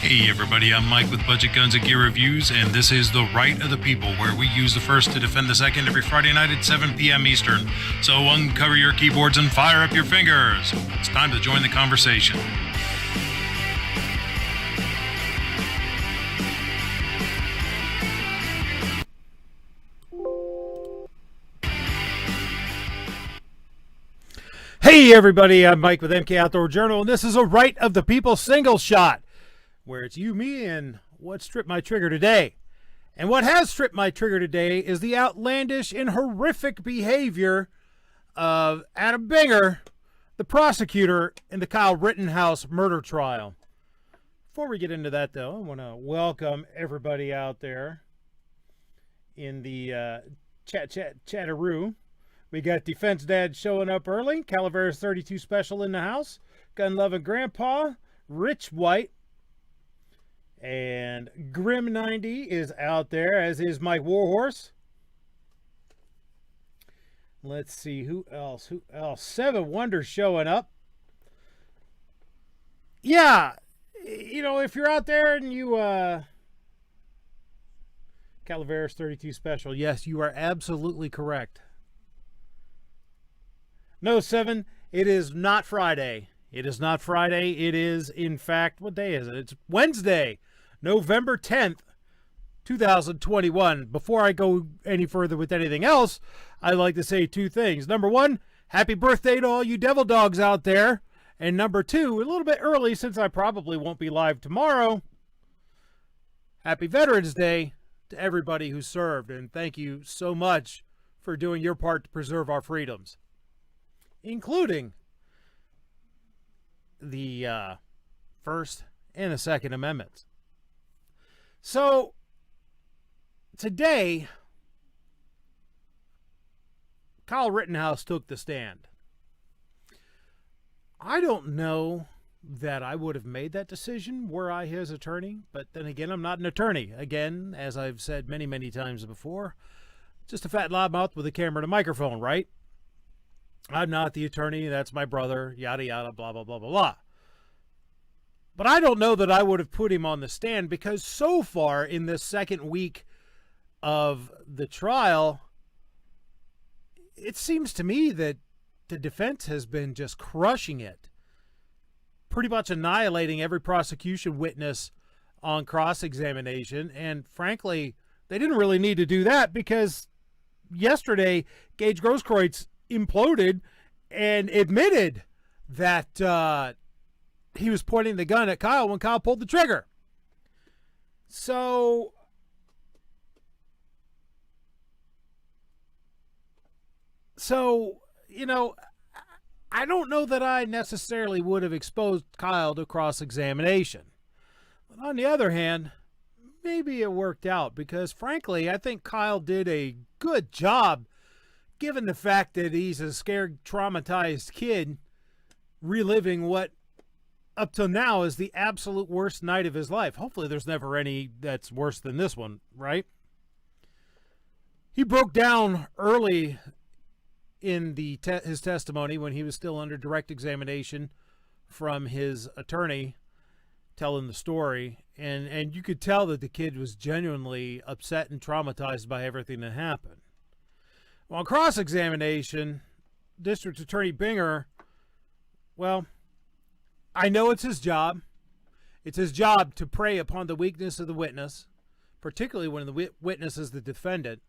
Hey everybody, I'm Mike with Budget Guns and Gear Reviews, and this is The Right of the People, where we use the first to defend the second every Friday night at 7 p.m. Eastern. So uncover your keyboards and fire up your fingers. It's time to join the conversation. Hey everybody, I'm Mike with MK Outdoor Journal, and this is a Right of the People single shot, where it's you, me, and what stripped my trigger today. And what has stripped my trigger today is the outlandish and horrific behavior of Adam Binger, the prosecutor in the Kyle Rittenhouse murder trial. Before we get into that, though, I want to welcome everybody out there in the chatteroo. We got Defense Dad showing up early. Calaveras 32 Special in the house. Gun Loving Grandpa. Rich White. And Grim 90 is out there, as is Mike Warhorse. Let's see, who else? Seven Wonders showing up. Yeah, you know, if you're out there and you... Calaveras 32 Special. Yes, you are absolutely correct. No, Seven, it is not Friday. It is not Friday. It is, in fact, what day is it? It's Wednesday, November 10th, 2021. Before I go any further with anything else, I'd like to say two things. Number one, happy birthday to all you devil dogs out there. And number two, a little bit early since I probably won't be live tomorrow, happy Veterans Day to everybody who served. And thank you so much for doing your part to preserve our freedoms, including the First and the Second Amendments. So, today, Kyle Rittenhouse took the stand. I don't know that I would have made that decision were I his attorney, but then again, I'm not an attorney. Again, as I've said many, many times before, just a fat loudmouth with a camera and a microphone, right? I'm not the attorney, that's my brother, yada, yada, blah, blah, blah, blah, blah. But I don't know that I would have put him on the stand, because so far in this second week of the trial, it seems to me that the defense has been just crushing it, pretty much annihilating every prosecution witness on cross-examination. And frankly, they didn't really need to do that, because yesterday, Gage Grosskreutz imploded and admitted that he was pointing the gun at Kyle when Kyle pulled the trigger. So, you know, I don't know that I necessarily would have exposed Kyle to cross-examination. But on the other hand, maybe it worked out, because frankly, I think Kyle did a good job, given the fact that he's a scared, traumatized kid reliving what up till now is the absolute worst night of his life. Hopefully there's never any that's worse than this one, right? He broke down early in his testimony when he was still under direct examination from his attorney telling the story, and you could tell that the kid was genuinely upset and traumatized by everything that happened. Well, on cross-examination, District Attorney Binger, well, I know it's his job. It's his job to prey upon the weakness of the witness, particularly when the witness is the defendant,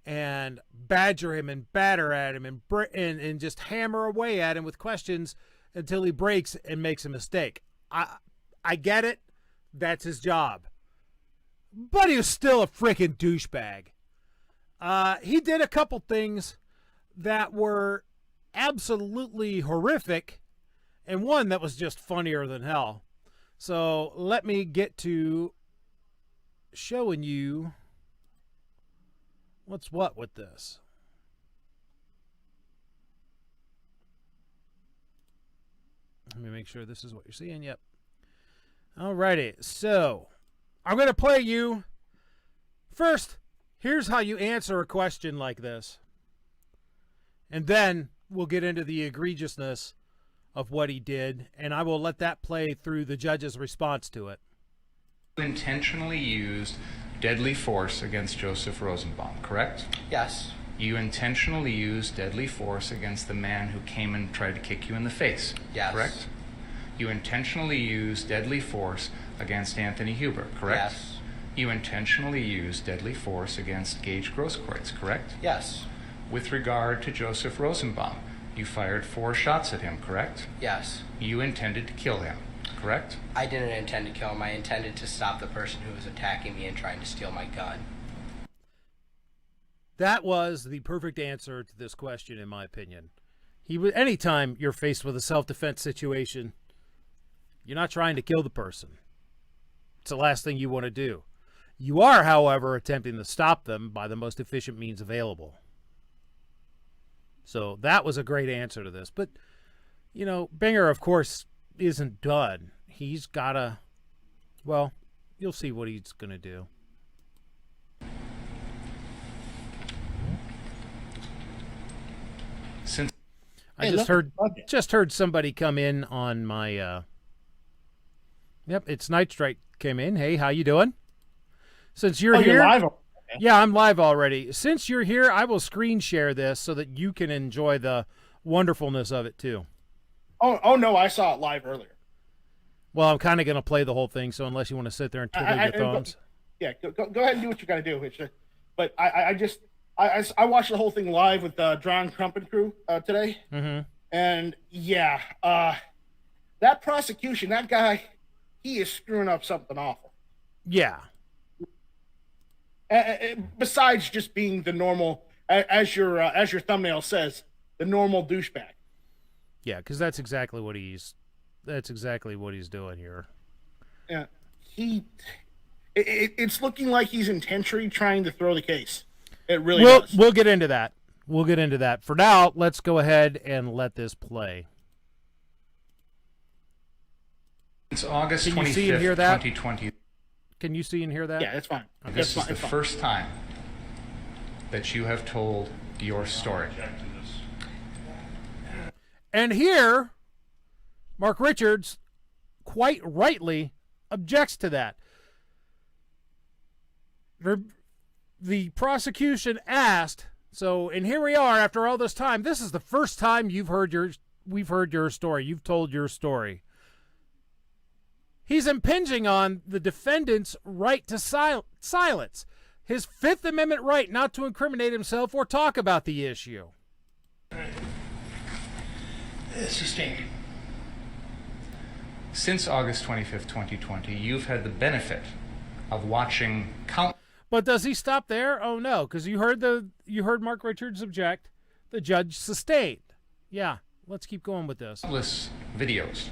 and badger him and batter at him and just hammer away at him with questions until he breaks and makes a mistake. I get it. That's his job. But he was still a freaking douchebag. He did a couple things that were absolutely horrific, and one that was just funnier than hell. So let me get to showing you what's what with this. Let me make sure this is what you're seeing. Yep. Alrighty. So I'm going to play you first. Here's how you answer a question like this. And then we'll get into the egregiousness of what he did, and I will let that play through the judge's response to it. intentionally used deadly force against Joseph Rosenbaum, correct? Yes. You intentionally used deadly force against the man who came and tried to kick you in the face, Yes. correct? You intentionally used deadly force against Anthony Huber, correct? Yes. You intentionally used deadly force against Gage Grosskreutz, correct? Yes. With regard to Joseph Rosenbaum, you fired 4 shots at him, correct? Yes. You intended to kill him, correct? I didn't intend to kill him. I intended to stop the person who was attacking me and trying to steal my gun. That was the perfect answer to this question, in my opinion. Anytime you're faced with a self-defense situation, you're not trying to kill the person. It's the last thing you want to do. You are, however, attempting to stop them by the most efficient means available. So that was a great answer to this. But, you know, Binger, of course, isn't done. He's got to, well, you'll see what he's going to do. Since I just heard somebody come in on my yep, it's Night Strike came in. Hey, how you doing? Since you're here, you're live already. Yeah, I'm live already. Since you're here, I will screen share this so that you can enjoy the wonderfulness of it too. Oh no, I saw it live earlier. Well, I'm kind of going to play the whole thing, so unless you want to sit there and twiddle your thumbs. Go ahead and do what you got to do. But I watched the whole thing live with John Crump and crew today. Mm-hmm. And yeah, that prosecution, that guy, he is screwing up something awful. Yeah. Besides just being the normal, as your thumbnail says, the normal douchebag. Yeah, because that's exactly what he's doing here. Yeah, it's looking like he's intentionally trying to throw the case. It really does. We'll get into that. We'll get into that. For now, let's go ahead and let this play. It's August Can you 25th, see and hear that? 2020. Can you see and hear that? Yeah, it's fine. This is the first time that you have told your story. And here, Mark Richards quite rightly objects to that. The prosecution asked, and here we are after all this time. This is the first time we've heard your story. You've told your story. He's impinging on the defendant's right to silence, his Fifth Amendment right not to incriminate himself or talk about the issue. Sustained. Since August 25th, 2020, you've had the benefit of watching But does he stop there? Oh no, because you heard Mark Richards object. The judge sustained. Yeah, let's keep going with this. countless videos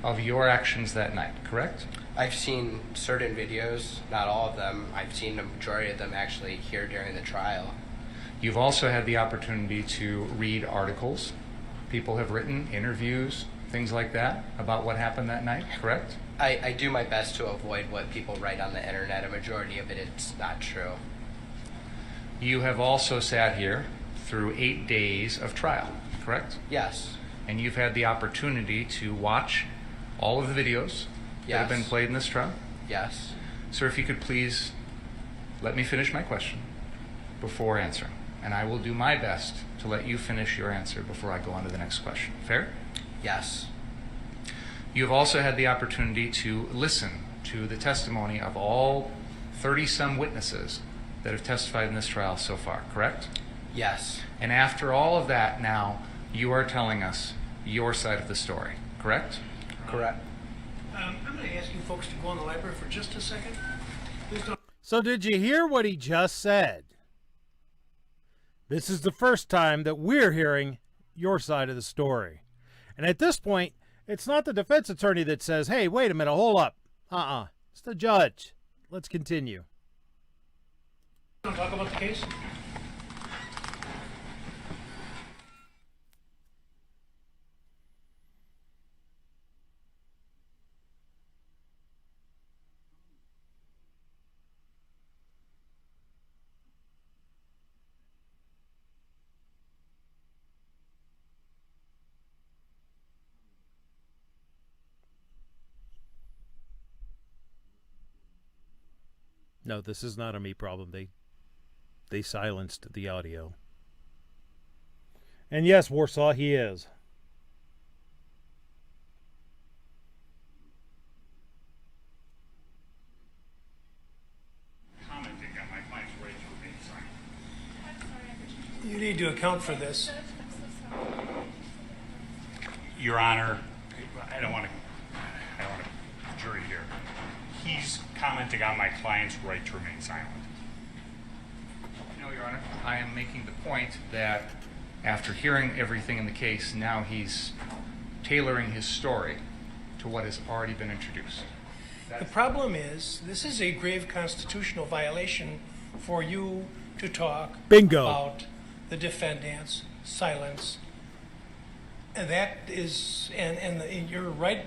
of your actions that night, correct? I've seen certain videos, not all of them. I've seen the majority of them actually here during the trial. You've also had the opportunity to read articles. People have written interviews, things like that, about what happened that night, correct? I do my best to avoid what people write on the internet. A majority of it's not true. You have also sat here through 8 days of trial, correct? Yes. And you've had the opportunity to watch all of the videos that have been played in this trial? Yes. Sir, if you could please let me finish my question before answering. And I will do my best to let you finish your answer before I go on to the next question. Fair? Yes. You have also had the opportunity to listen to the testimony of all 30-some witnesses that have testified in this trial so far, correct? Yes. And after all of that, now you are telling us your side of the story, correct? Correct. I'm going to ask you folks to go in the library for just a second. Please don't. So did you hear what he just said? This is the first time that we're hearing your side of the story. And at this point, it's not the defense attorney that says, hey, wait a minute, hold up. It's the judge. Let's continue. Don't talk about the case. No, this is not a me problem. They silenced the audio. And yes, Warsaw, he is. Commenting on my client's right to remain silent. You need to account for this. Your Honor, I don't want to jury here. He's commenting on my client's right to remain silent. No, Your Honor. I am making the point that after hearing everything in the case, now he's tailoring his story to what has already been introduced. The problem is, this is a grave constitutional violation for you to talk Bingo. about the defendant's silence. And that is, and you're right.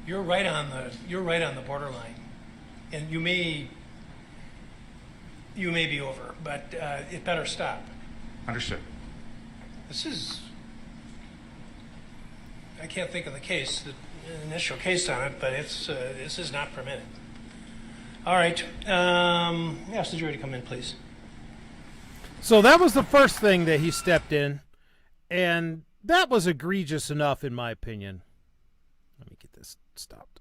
You're right on the borderline, and you may be over, but it better stop. Understood. This is, I can't think of the case, the initial case on it, but it's this is not permitted. All right, ask the jury to come in, please. So that was the first thing that he stepped in, and that was egregious enough, in my opinion. Let me get this stopped.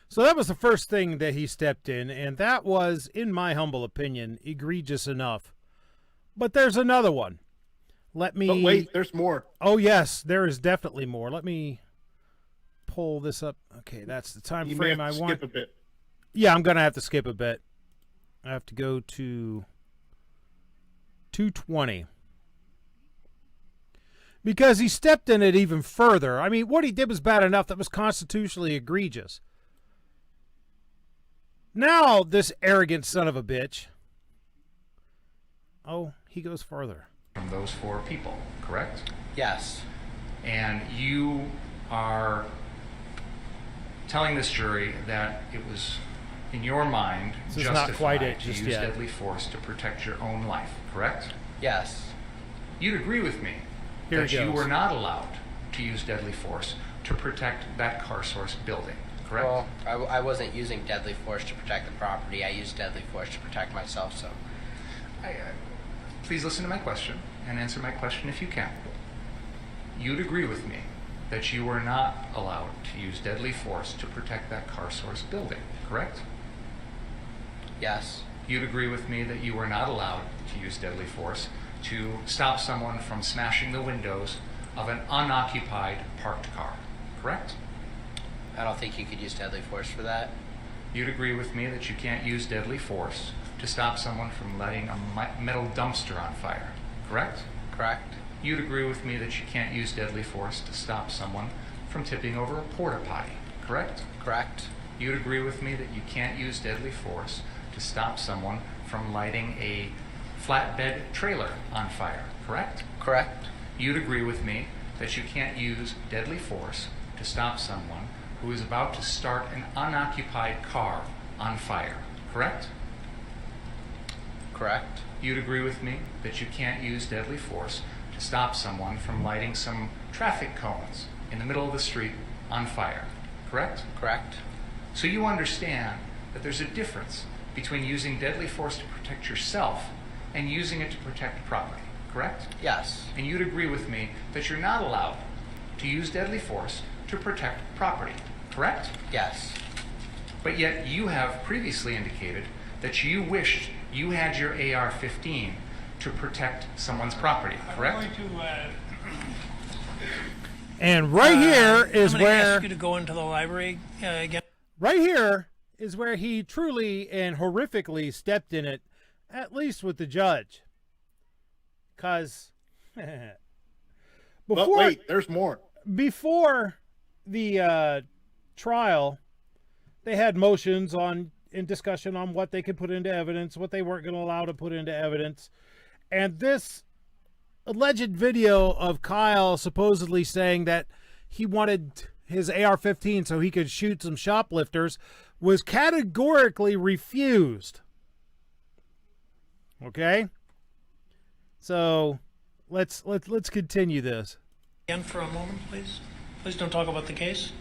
So that was the first thing that he stepped in, and that was, in my humble opinion, egregious enough. But there's another one. Let me... But wait, there's more. Oh, yes, there is definitely more. Let me pull this up. Okay, that's the time You frame may I have to want. skip a bit. Yeah, I'm going to have to skip a bit. I have to go to 220. Because he stepped in it even further. I mean, what he did was bad enough that was constitutionally egregious. Now, this arrogant son of a bitch. Oh, he goes further. From those four people, correct? Yes. And you are telling this jury that it was, in your mind, This is not justified quite it to just use yet. deadly force to protect your own life, correct? Yes. You'd agree with me Here that it you goes. were not allowed to use deadly force to protect that car source building, correct? Well, I wasn't using deadly force to protect the property. I used deadly force to protect myself, so. Please listen to my question and answer my question if you can. You'd agree with me that you were not allowed to use deadly force to protect that car source building, correct? Yes. You'd agree with me that you were not allowed to use deadly force to stop someone from smashing the windows of an unoccupied parked car, correct? I don't think you could use deadly force for that. You'd agree with me that you can't use deadly force to stop someone from lighting a metal dumpster on fire, correct? Correct. You'd agree with me that you can't use deadly force to stop someone from tipping over a porta potty, correct? Correct. You'd agree with me that you can't use deadly force to stop someone from lighting a flatbed trailer on fire, correct? Correct. You'd agree with me that you can't use deadly force to stop someone who is about to start an unoccupied car on fire, correct? Correct. You'd agree with me that you can't use deadly force to stop someone from lighting some traffic cones in the middle of the street on fire, correct? Correct. So you understand that there's a difference between using deadly force to protect yourself and using it to protect property, correct? Yes. And you'd agree with me that you're not allowed to use deadly force to protect property, correct? Yes. But yet you have previously indicated that you wished you had your AR-15 to protect someone's property, correct? I'm going to. And right here is I'm gonna where... ask you to go into the library again. Right here is where he truly and horrifically stepped in it, at least with the judge. Because But wait, there's more. before the trial, they had motions in discussion on what they could put into evidence, what they weren't going to allow to put into evidence. And this alleged video of Kyle supposedly saying that he wanted his AR-15 so he could shoot some shoplifters was categorically refused. Okay? So let's continue this. Again for a moment, please. Please don't talk about the case.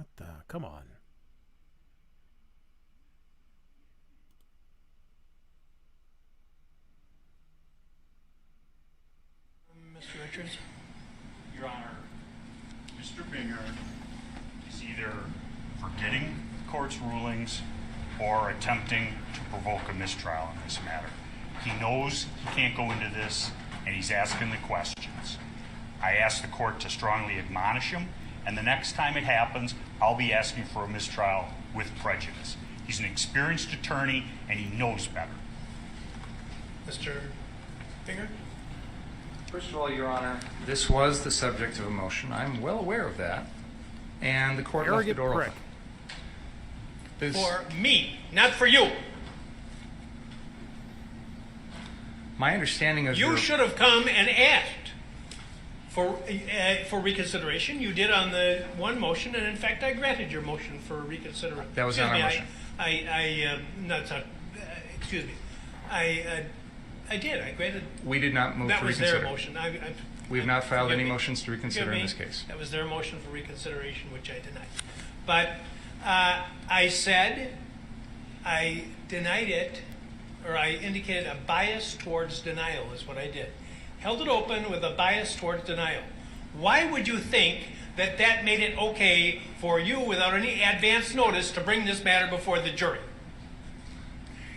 What the? Come on. Mr. Richards? Your Honor, Mr. Binger is either forgetting the court's rulings or attempting to provoke a mistrial in this matter. He knows he can't go into this, and he's asking the questions. I asked the court to strongly admonish him, and the next time it happens, I'll be asking for a mistrial with prejudice. He's an experienced attorney, and he knows better. Mr. Binger? First of all, Your Honor, this was the subject of a motion. I'm well aware of that. And the court left the Arrogant door prick. open. This- For me, not for you. my understanding of You your... should have come and asked for reconsideration. You did on the one motion, and in fact, I granted your motion for reconsideration. That was not our motion. Excuse me. I did. I granted. We did not move That to was reconsider. their motion. We have not filed forgive any me. motions to reconsider Forgive in this me. case. That was their motion for reconsideration, which I denied. But I said I denied it, or I indicated a bias towards denial is what I did. Held it open with a bias towards denial. Why would you think that that made it okay for you, without any advance notice, to bring this matter before the jury?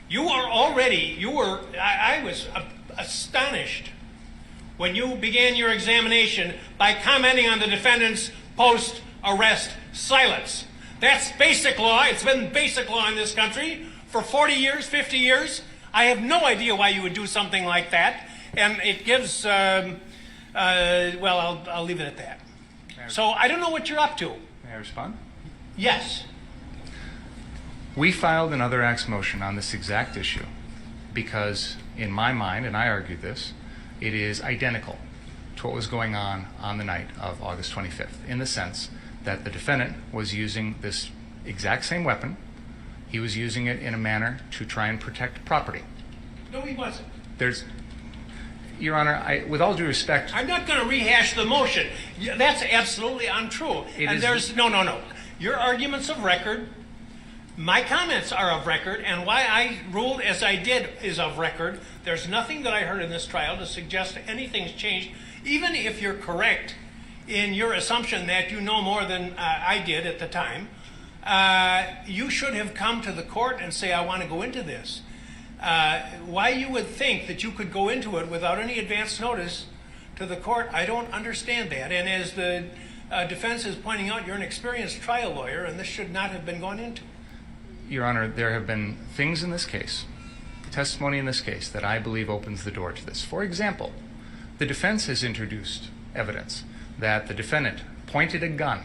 I was astonished when you began your examination by commenting on the defendant's post-arrest silence. That's basic law. It's been basic law in this country for 40 years, 50 years. I have no idea why you would do something like that. And it gives, well, I'll leave it at that. So I don't know what you're up to. May I respond? Yes. We filed an other acts motion on this exact issue because, in my mind, and I argued this, it is identical to what was going on the night of August 25th, in the sense that the defendant was using this exact same weapon. He was using it in a manner to try and protect property. No, he wasn't. Your Honor, with all due respect... I'm not going to rehash the motion. That's absolutely untrue. No. Your argument's of record. My comments are of record, and why I ruled as I did is of record. There's nothing that I heard in this trial to suggest anything's changed, even if you're correct in your assumption that you know more than I did at the time. You should have come to the court and say, I want to go into this. Why you would think that you could go into it without any advance notice to the court, I don't understand that. And as the defense is pointing out, you're an experienced trial lawyer, and this should not have been gone into. Your Honor, there have been things in this case, testimony in this case, that I believe opens the door to this. For example, the defense has introduced evidence that the defendant pointed a gun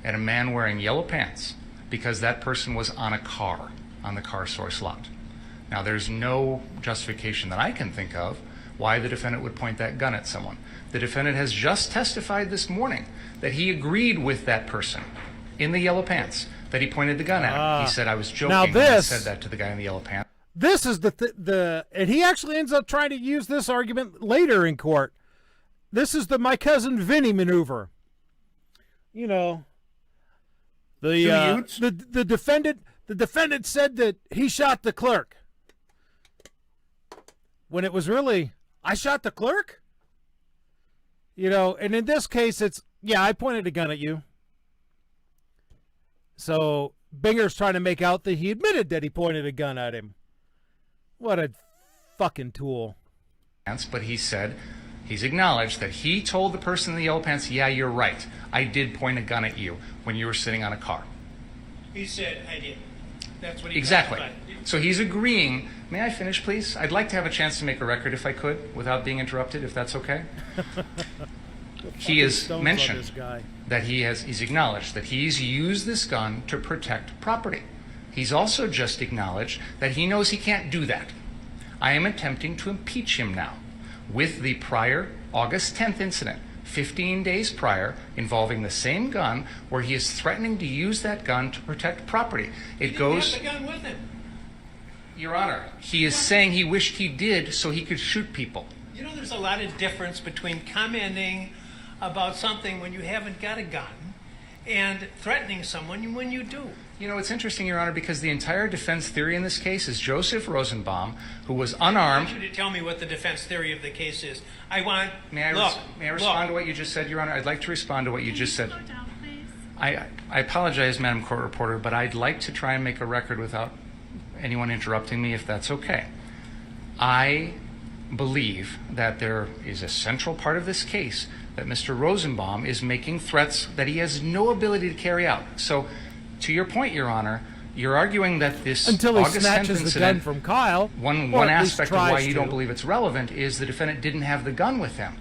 at a man wearing yellow pants because that person was on a car on the car source lot. Now, there's no justification that I can think of why the defendant would point that gun at someone. The defendant has just testified this morning that he agreed with that person in the yellow pants, that he pointed the gun at him. He said, I was joking when I said that to the guy in the yellow pants. This is and he actually ends up trying to use this argument later in court. This is the my cousin Vinny maneuver. You know, the defendant said that he shot the clerk, when it was really, I shot the clerk? You know, and in this case, it's, yeah, I pointed a gun at you. So Binger's trying to make out that he admitted that he pointed a gun at him. What a fucking tool. But he said, he's acknowledged that he told the person in the yellow pants, yeah, you're right. I did point a gun at you when you were sitting on a car. He said, I did. That's what he Exactly. testified. So he's agreeing. May I finish, please? I'd like to have a chance to make a record if I could, without being interrupted, if that's okay. He has mentioned that he's acknowledged that he's used this gun to protect property. He's also just acknowledged that he knows he can't do that. I am attempting to impeach him now with the prior August 10th incident, 15 days prior, involving the same gun, where he is threatening to use that gun to protect property. He didn't have the gun with him. Your Honor, he is saying he wished he did so he could shoot people. You know, there's a lot of difference between commenting about something when you haven't got a gun and threatening someone when you do. You know, it's interesting, Your Honor, because the entire defense theory in this case is Joseph Rosenbaum, who was unarmed. I want you to tell me what the defense theory of the case is. I want. May I respond to what you just said, Your Honor? I'd like to respond to what you just said. Slow down, please. I apologize, Madam Court Reporter, but I'd like to try and make a record without anyone interrupting me, if that's okay. I believe that there is a central part of this case that Mr. Rosenbaum is making threats that he has no ability to carry out. So, to your point, Your Honor, you're arguing that this Until he August 10th snatches the gun incident, from Kyle. one or at least aspect of why tries you to. don't believe it's relevant is the defendant didn't have the gun with him.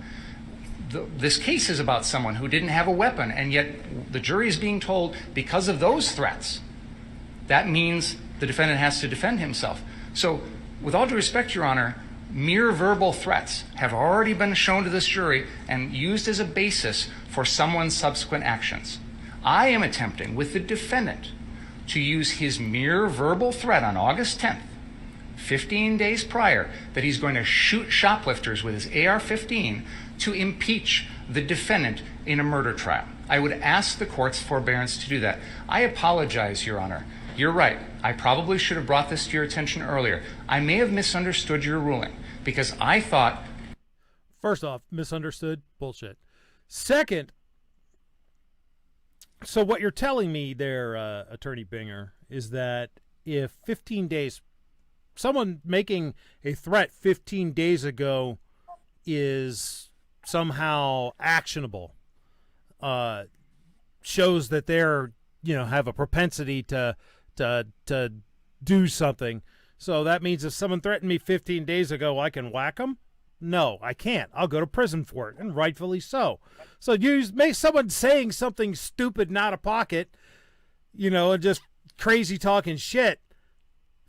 This case is about someone who didn't have a weapon, and yet the jury is being told because of those threats, that means the defendant has to defend himself. So, with all due respect, Your Honor, mere verbal threats have already been shown to this jury and used as a basis for someone's subsequent actions. I am attempting, with the defendant, to use his mere verbal threat on August 10th, 15 days prior, that he's going to shoot shoplifters with his AR-15 to impeach the defendant in a murder trial. I would ask the court's forbearance to do that. I apologize, Your Honor. You're right. I probably should have brought this to your attention earlier. I may have misunderstood your ruling because I thought... First off, misunderstood? Bullshit. Second, so what you're telling me there, Attorney Binger, is that if 15 days, someone making a threat 15 days ago is somehow actionable, shows that they're, have a propensity to do something. So that means if someone threatened me 15 days ago, I can whack them? No, I can't. I'll go to prison for it, and rightfully so. So you make someone saying something stupid and out of pocket, and just crazy talking shit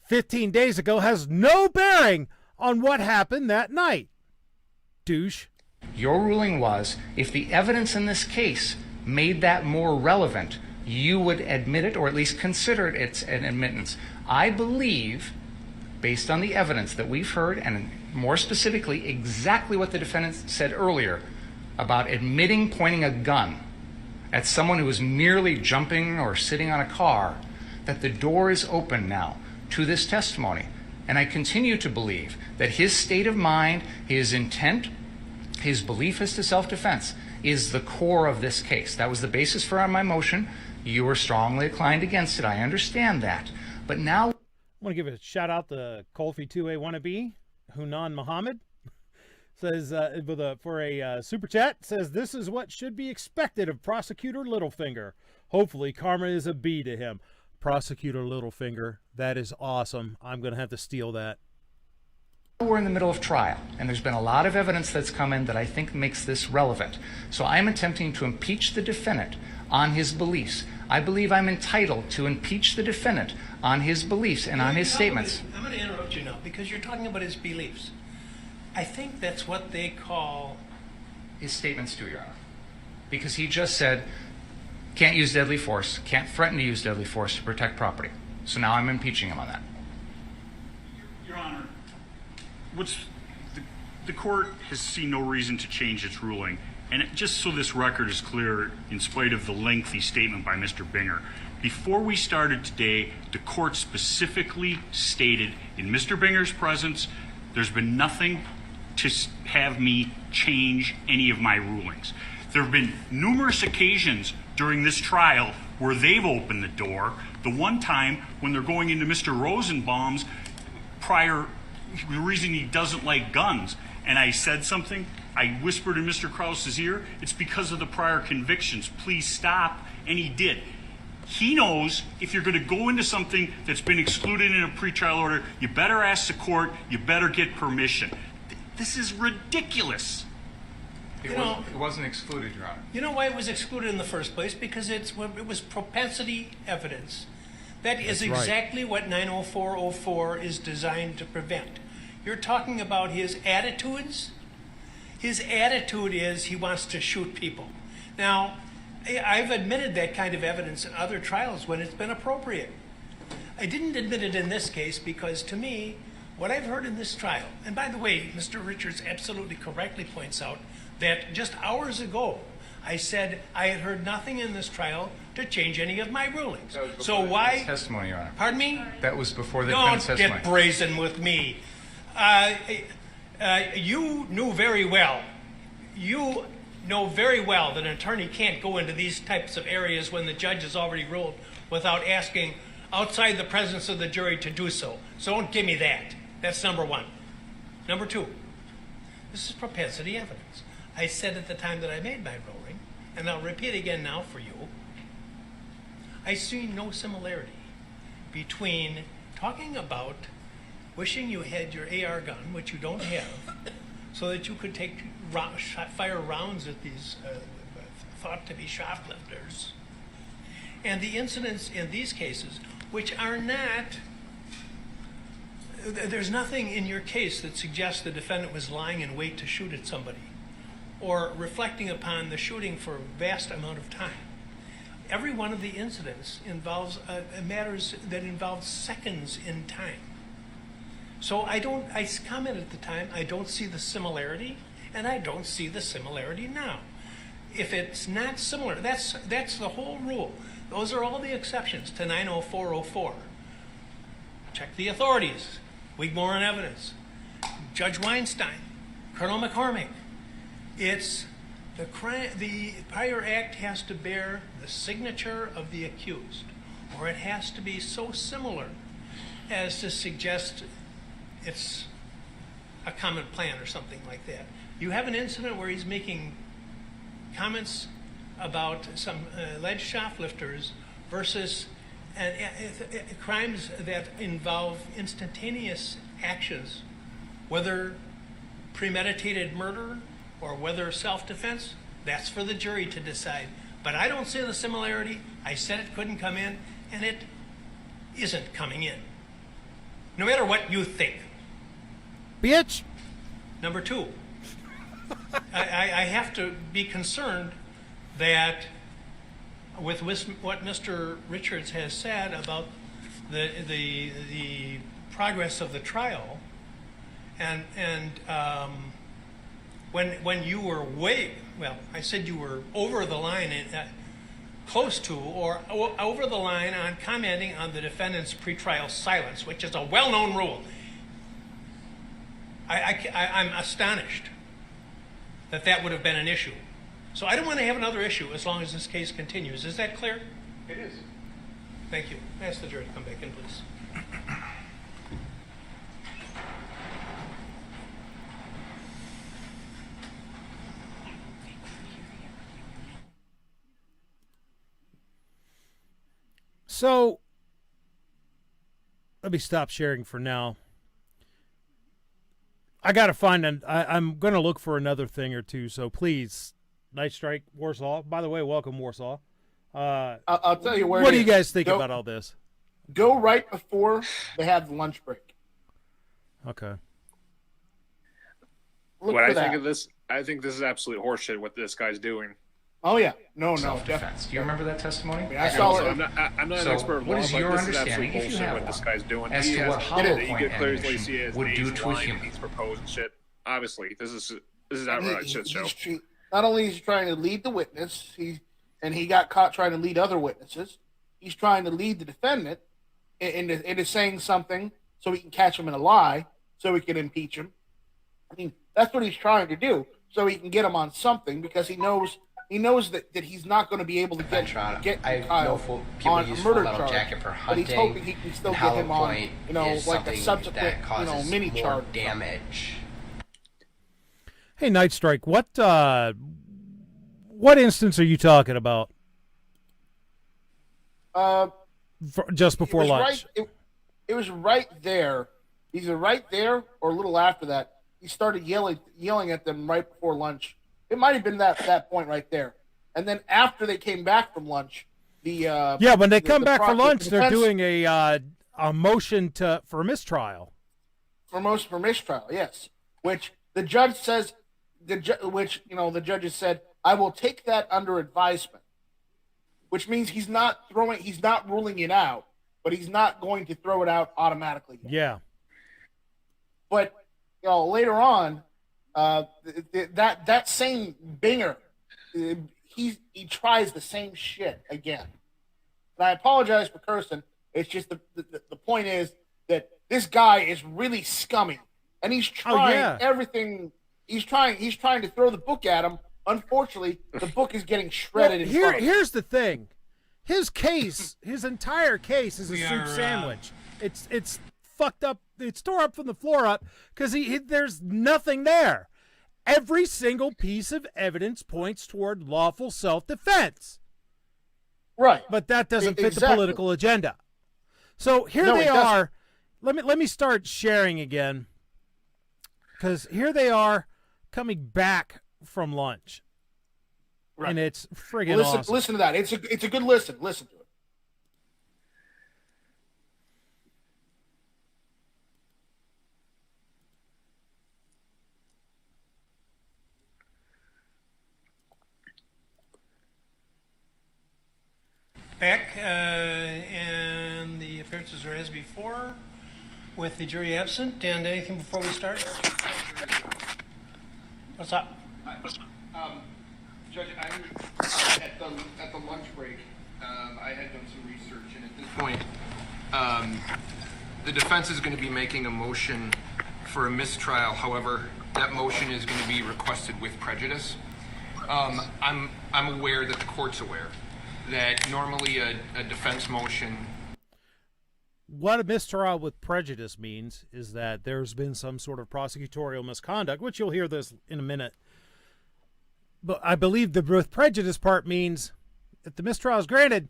15 days ago has no bearing on what happened that night. Douche. Your ruling was, if the evidence in this case made that more relevant, you would admit it or at least consider it an admittance. I believe, based on the evidence that we've heard, and more specifically exactly what the defendant said earlier about admitting pointing a gun at someone who was merely jumping or sitting on a car, that the door is open now to this testimony. And I continue to believe that his state of mind, his intent, his belief as to self-defense is the core of this case. That was the basis for my motion. You were strongly inclined against it. I understand that. But now... I want to give a shout out to Colfie 2A wannabe, Hunan Muhammad. Says, for a super chat, says, this is what should be expected of Prosecutor Littlefinger. Hopefully karma is a B to him. Prosecutor Littlefinger, that is awesome. I'm going to have to steal that. We're in the middle of trial, and there's been a lot of evidence that's come in that I think makes this relevant. So I'm attempting to impeach the defendant on his beliefs. I believe I'm entitled to impeach the defendant on his beliefs and on his statements. I'm going to interrupt you now because you're talking about his beliefs. I think that's what they call... His statements too, Your Honor. Because he just said, can't use deadly force, can't threaten to use deadly force to protect property. So now I'm impeaching him on that. Your Honor, the court has seen no reason to change its ruling. And just so this record is clear, in spite of the lengthy statement by Mr. Binger, before we started today, the court specifically stated in Mr. Binger's presence, there's been nothing to have me change any of my rulings. There have been numerous occasions during this trial where they've opened the door. The one time when they're going into Mr. Rosenbaum's prior, the reason he doesn't like guns, and I said something, I whispered in Mr. Krause's ear, it's because of the prior convictions. Please stop, and he did. He knows if you're going to go into something that's been excluded in a pretrial order, you better ask the court, you better get permission. This is ridiculous. It wasn't excluded, Your Honor. You know why it was excluded in the first place? Because it was propensity evidence. That is exactly what 90404 is designed to prevent. You're talking about his attitudes. His attitude is he wants to shoot people. Now, I've admitted that kind of evidence in other trials when it's been appropriate. I didn't admit it in this case because, to me, what I've heard in this trial, and by the way, Mr. Richards absolutely correctly points out that just hours ago, I said I had heard nothing in this trial to change any of my rulings. That was before So the defense why? testimony, Your Honor. Pardon me? That was before the Don't defense testimony. get brazen with me. You knew very well. You know very well that an attorney can't go into these types of areas when the judge has already ruled without asking outside the presence of the jury to do so. So don't give me that. That's number one. Number two, this is propensity evidence. I said at the time that I made my ruling, and I'll repeat again now for you, I see no similarity between talking about wishing you had your AR gun, which you don't have, so that you could fire rounds at these thought to be shoplifters, and the incidents in these cases, which are not, there's nothing in your case that suggests the defendant was lying in wait to shoot at somebody or reflecting upon the shooting for a vast amount of time. Every one of the incidents involves matters that involve seconds in time. So I commented at the time, I don't see the similarity, and I don't see the similarity now. If it's not similar, that's the whole rule. Those are all the exceptions to 90404. Check the authorities. Wigmore and evidence. Judge Weinstein. Colonel McCormick. It's the prior act has to bear the signature of the accused, or it has to be so similar as to suggest it's a common plan or something like that. You have an incident where he's making comments about some alleged shoplifters versus crimes that involve instantaneous actions, whether premeditated murder or whether self-defense. That's for the jury to decide. But I don't see the similarity. I said it couldn't come in, and it isn't coming in, no matter what you think. Bitch. Number two, I have to be concerned that with what Mr. Richards has said about the progress of the trial, and when you were I said you were over the line, close to or over the line on commenting on the defendant's pretrial silence, which is a well-known rule. I'm astonished that would have been an issue. So I don't want to have another issue as long as this case continues. Is that clear? It is. Thank you. Ask the jury to come back in, please. So, let me stop sharing for now. I got to find I'm going to look for another thing or two, so please, Night Strike, Warsaw. By the way, welcome, Warsaw. I'll tell you where. What do you guys think about all this? Go right before they have the lunch break. Okay. Look What for I that. think of this, I think this is absolute horseshit what this guy's doing. Oh yeah, no, Self-defense. Do you remember that testimony? I mean, I saw it. I'm not So an expert of what law, is but your this is understanding, absolute if you bullshit have what this one, guy's doing. as He to has- what hollow you point could clearly see ammunition his would do name's to a lying human? when he's proposing shit. Obviously, this is And outright shit show. Not only is he trying to lead the witness, he got caught trying to lead other witnesses. He's trying to lead the defendant into saying something so he can catch him in a lie, so he can impeach him. I mean, that's what he's trying to do, so he can get him on something, because he knows that he's not going to be able to get I Kyle know people on a use Full murder Metal charge, Jacket for but hunting. he's hoping he can still and get him Hollow on, Point you know, is like a something subsequent, that causes mini more charge. damage. Hey, Night Strike, what instance are you talking about? Just before lunch. It was right there, either right there or a little after that. He started yelling at them right before lunch. It might have been that point right there. And then after they came back from lunch, when they come back for lunch, the they're defense- doing a motion for mistrial. for mistrial, yes. Which the judge says, the judges said, I will take that under advisement. Which means he's not ruling it out, but he's not going to throw it out automatically. Yeah. But later on, that same Binger, he tries the same shit again. And I apologize for cursing. It's just the point is that this guy is really scummy, and he's trying everything. He's trying to throw the book at him. Unfortunately, the book is getting shredded. Here's the thing. His case, his entire case is a soup sandwich. It's fucked up. It's tore up from the floor up because there's nothing there. Every single piece of evidence points toward lawful self-defense. Right. But that doesn't fit the political agenda. So here they are. Let me start sharing again, because here they are coming back from lunch. Right. And it's friggin' awesome. Listen to that. It's a good listen. Listen to it. Back, and the appearances are as before, with the jury absent. And anything before we start? What's up? Judge, I'm at the lunch break. I had done some research, and at this point, the defense is going to be making a motion for a mistrial. However, that motion is going to be requested with prejudice. I'm aware that the court's aware that normally a defense motion. What a mistrial with prejudice means is that there's been some sort of prosecutorial misconduct, which you'll hear this in a minute. But I believe the with prejudice part means if the mistrial is granted,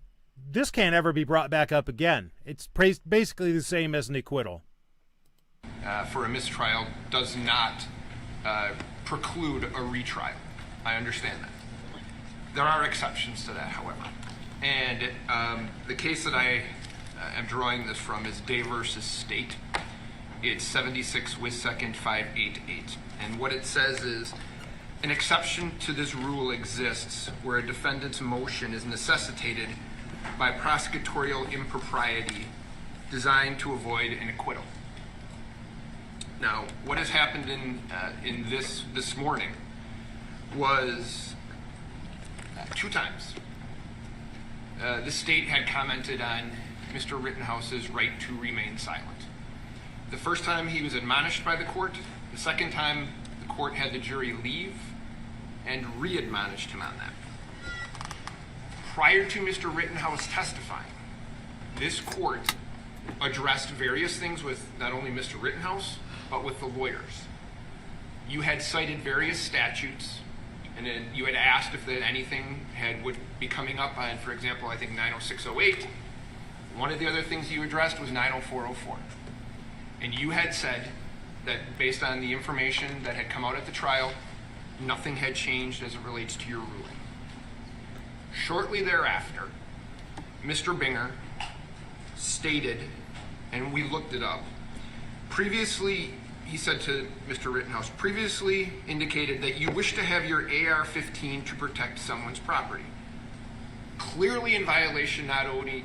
this can't ever be brought back up again. It's basically the same as an acquittal. For a mistrial does not preclude a retrial. I understand that. There are exceptions to that, however. And the case that I am drawing this from is Day versus State. It's 76 Wis 2nd 588. And what it says is, an exception to this rule exists where a defendant's motion is necessitated by prosecutorial impropriety designed to avoid an acquittal. Now, what has happened in this morning was two times. The state had commented on Mr. Rittenhouse's right to remain silent. The first time he was admonished by the court. The second time the court had the jury leave and re-admonished him on that. Prior to Mr. Rittenhouse testifying, this court addressed various things with not only Mr. Rittenhouse, but with the lawyers. You had cited various statutes, and then you had asked if anything would be coming up on, for example, I think 90608. One of the other things you addressed was 90404. And you had said that based on the information that had come out at the trial, nothing had changed as it relates to your ruling. Shortly thereafter, Mr. Binger stated, and we looked it up, previously, he said to Mr. Rittenhouse, previously indicated that you wish to have your AR-15 to protect someone's property. Clearly in violation not only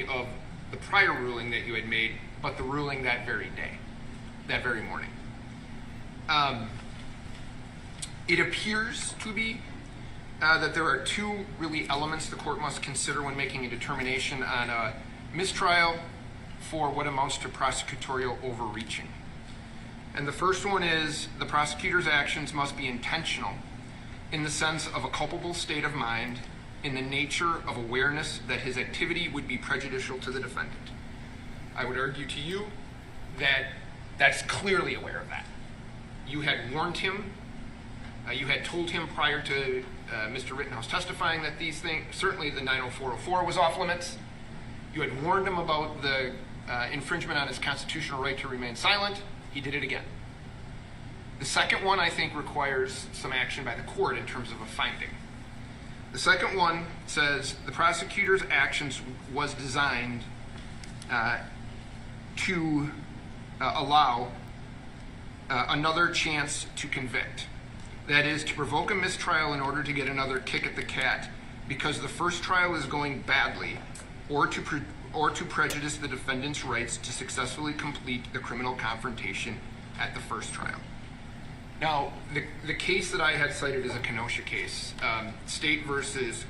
of the prior ruling that you had made, but the ruling that very day, that very morning. It appears to be that there are two really elements the court must consider when making a determination on a mistrial for what amounts to prosecutorial overreaching. And the first one is the prosecutor's actions must be intentional in the sense of a culpable state of mind in the nature of awareness that his activity would be prejudicial to the defendant. I would argue to you that that's clearly aware of that. You had warned him, you had told him prior to Mr. Rittenhouse testifying that these things, certainly the 90404 was off limits. You had warned him about the infringement on his constitutional right to remain silent. He did it again. The second one, I think, requires some action by the court in terms of a finding. The second one says the prosecutor's actions was designed to allow another chance to convict. That is, to provoke a mistrial in order to get another kick at the cat because the first trial is going badly, or to prejudice the defendant's rights to successfully complete the criminal confrontation at the first trial. Now, the case that I had cited is a Kenosha case, State versus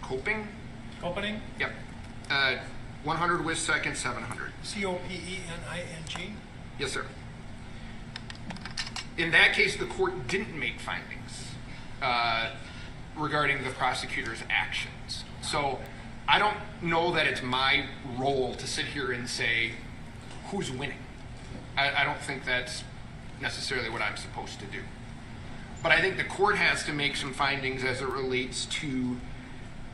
Coping. Opening? Yep. 100 with second, 700. COPENING. Yes, sir. In that case, the court didn't make findings regarding the prosecutor's actions. So I don't know that it's my role to sit here and say who's winning. I don't think that's necessarily what I'm supposed to do. But I think the court has to make some findings as it relates to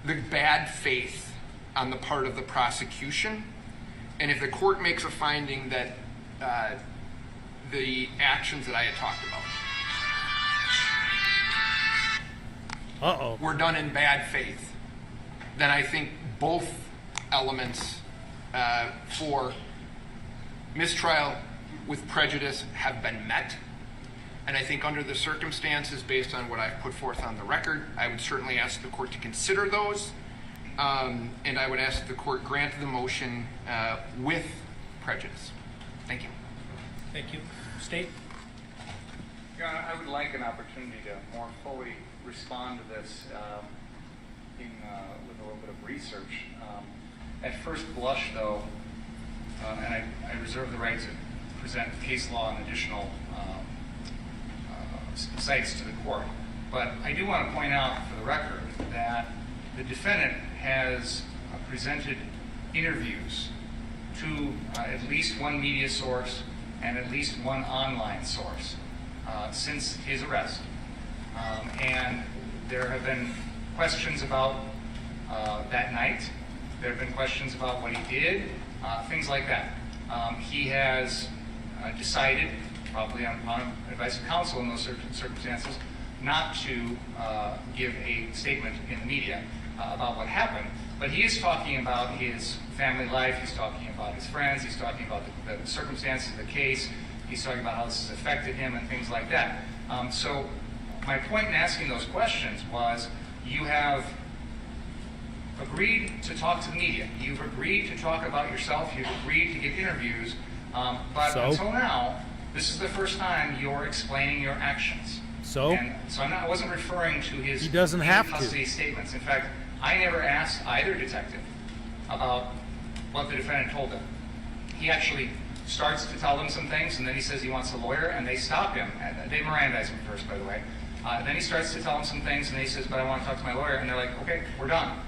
the bad faith on the part of the prosecution. And if the court makes a finding that the actions that I had talked about were done in bad faith, then I think both elements for mistrial with prejudice have been met. And I think under the circumstances, based on what I've put forth on the record, I would certainly ask the court to consider those. And I would ask the court grant the motion with prejudice. Thank you. Thank you. State. Your Honor, I would like an opportunity to more fully respond to this with a little bit of research. At first blush, though, and I reserve the right to present case law and additional cites to the court, but I do want to point out for the record that the defendant has presented interviews to at least one media source and at least one online source since his arrest. And there have been questions about that night. There have been questions about what he did, things like that. He has decided, probably on advice of counsel in those circumstances, not to give a statement in the media about what happened. But he is talking about his family life, he's talking about his friends, he's talking about the circumstances of the case, he's talking about how this has affected him and things like that. So my point in asking those questions was, you have agreed to talk to the media, you've agreed to talk about yourself, you've agreed to give interviews, but until now, this is the first time you're explaining your actions. And so I wasn't referring to his custody statements. In fact, I never asked either detective about what the defendant told him. He actually starts to tell them some things, and then he says he wants a lawyer, and they stop him. And they Mirandize him first, by the way. Then he starts to tell them some things, and he says, but I want to talk to my lawyer. And they're like, okay, we're done.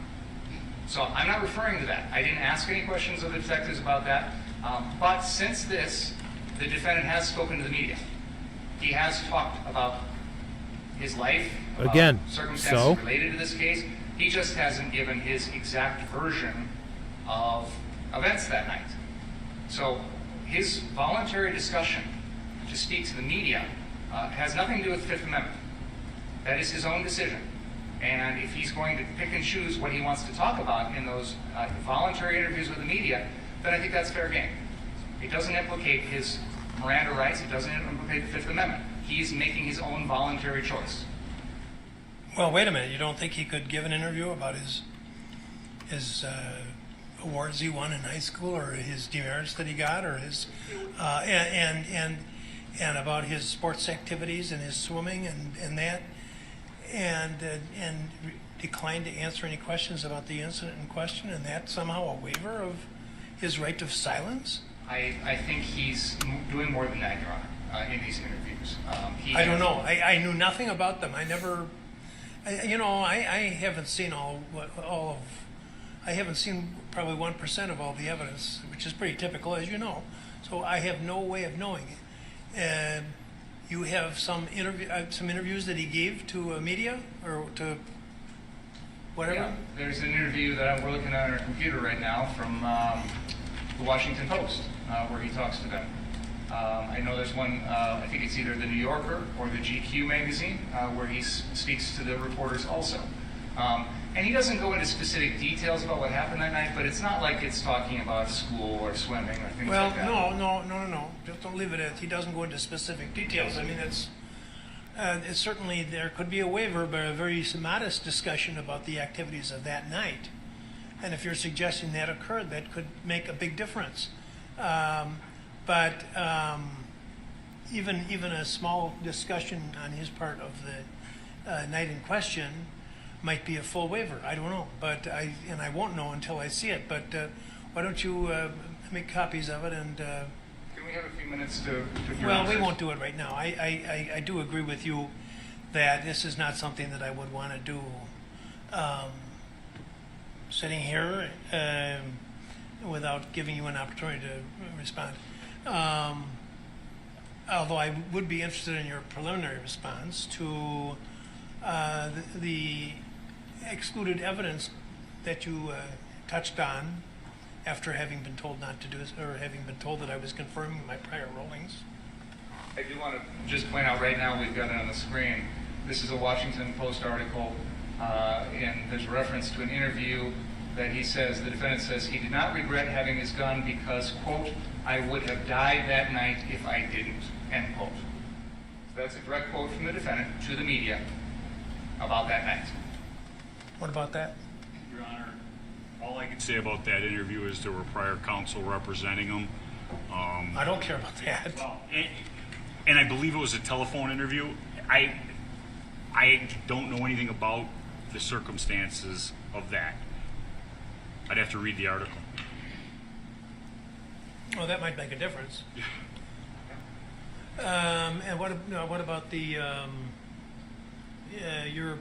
So I'm not referring to that. I didn't ask any questions of the detectives about that. But since this, the defendant has spoken to the media. He has talked about his life, about circumstances related to this case. He just hasn't given his exact version of events that night. So his voluntary discussion to speak to the media has nothing to do with the Fifth Amendment. That is his own decision. And if he's going to pick and choose what he wants to talk about in those voluntary interviews with the media, then I think that's fair game. It doesn't implicate his Miranda rights. It doesn't implicate the Fifth Amendment. He's making his own voluntary choice. Well, wait a minute. You don't think he could give an interview about his awards he won in high school, or his demerits that he got, or his and about his sports activities and his swimming and that, and declined to answer any questions about the incident in question, and that somehow a waiver of his right of silence? I think he's doing more than that, Your Honor, in these interviews. I don't know. I knew nothing about them. I never, I haven't seen I haven't seen probably 1% of all the evidence, which is pretty typical, as you know. So I have no way of knowing it. And you have some interviews that he gave to media or to whatever? Yeah, there's an interview that we're looking at on our computer right now from the Washington Post, where he talks to them. I know there's one, I think it's either the New Yorker or the GQ magazine, where he speaks to the reporters also. And he doesn't go into specific details about what happened that night, but it's not like it's talking about school or swimming or things like that. Well, no. Just don't leave it at he doesn't go into specific details. I mean, it's certainly there could be a waiver, but a very modest discussion about the activities of that night. And if you're suggesting that occurred, that could make a big difference. But even a small discussion on his part of the night in question might be a full waiver. I don't know, but I won't know until I see it. But why don't you make copies of it and. Can we have a few minutes to Well, we won't do it right now. I do agree with you that this is not something that I would want to do sitting here without giving you an opportunity to respond. Although I would be interested in your preliminary response to the excluded evidence that you touched on after having been told not to do this, or having been told that I was confirming my prior rulings. I do want to just point out right now, we've got it on the screen. This is a Washington Post article, and there's a reference to an interview that he says, the defendant says he did not regret having his gun because, quote, I would have died that night if I didn't, end quote. So that's a direct quote from the defendant to the media about that night. What about that? Your Honor, all I can say about that interview is there were prior counsel representing him. I don't care about that. Well, and I believe it was a telephone interview. I don't know anything about the circumstances of that. I'd have to read the article. Oh, that might make a difference. And what about the you're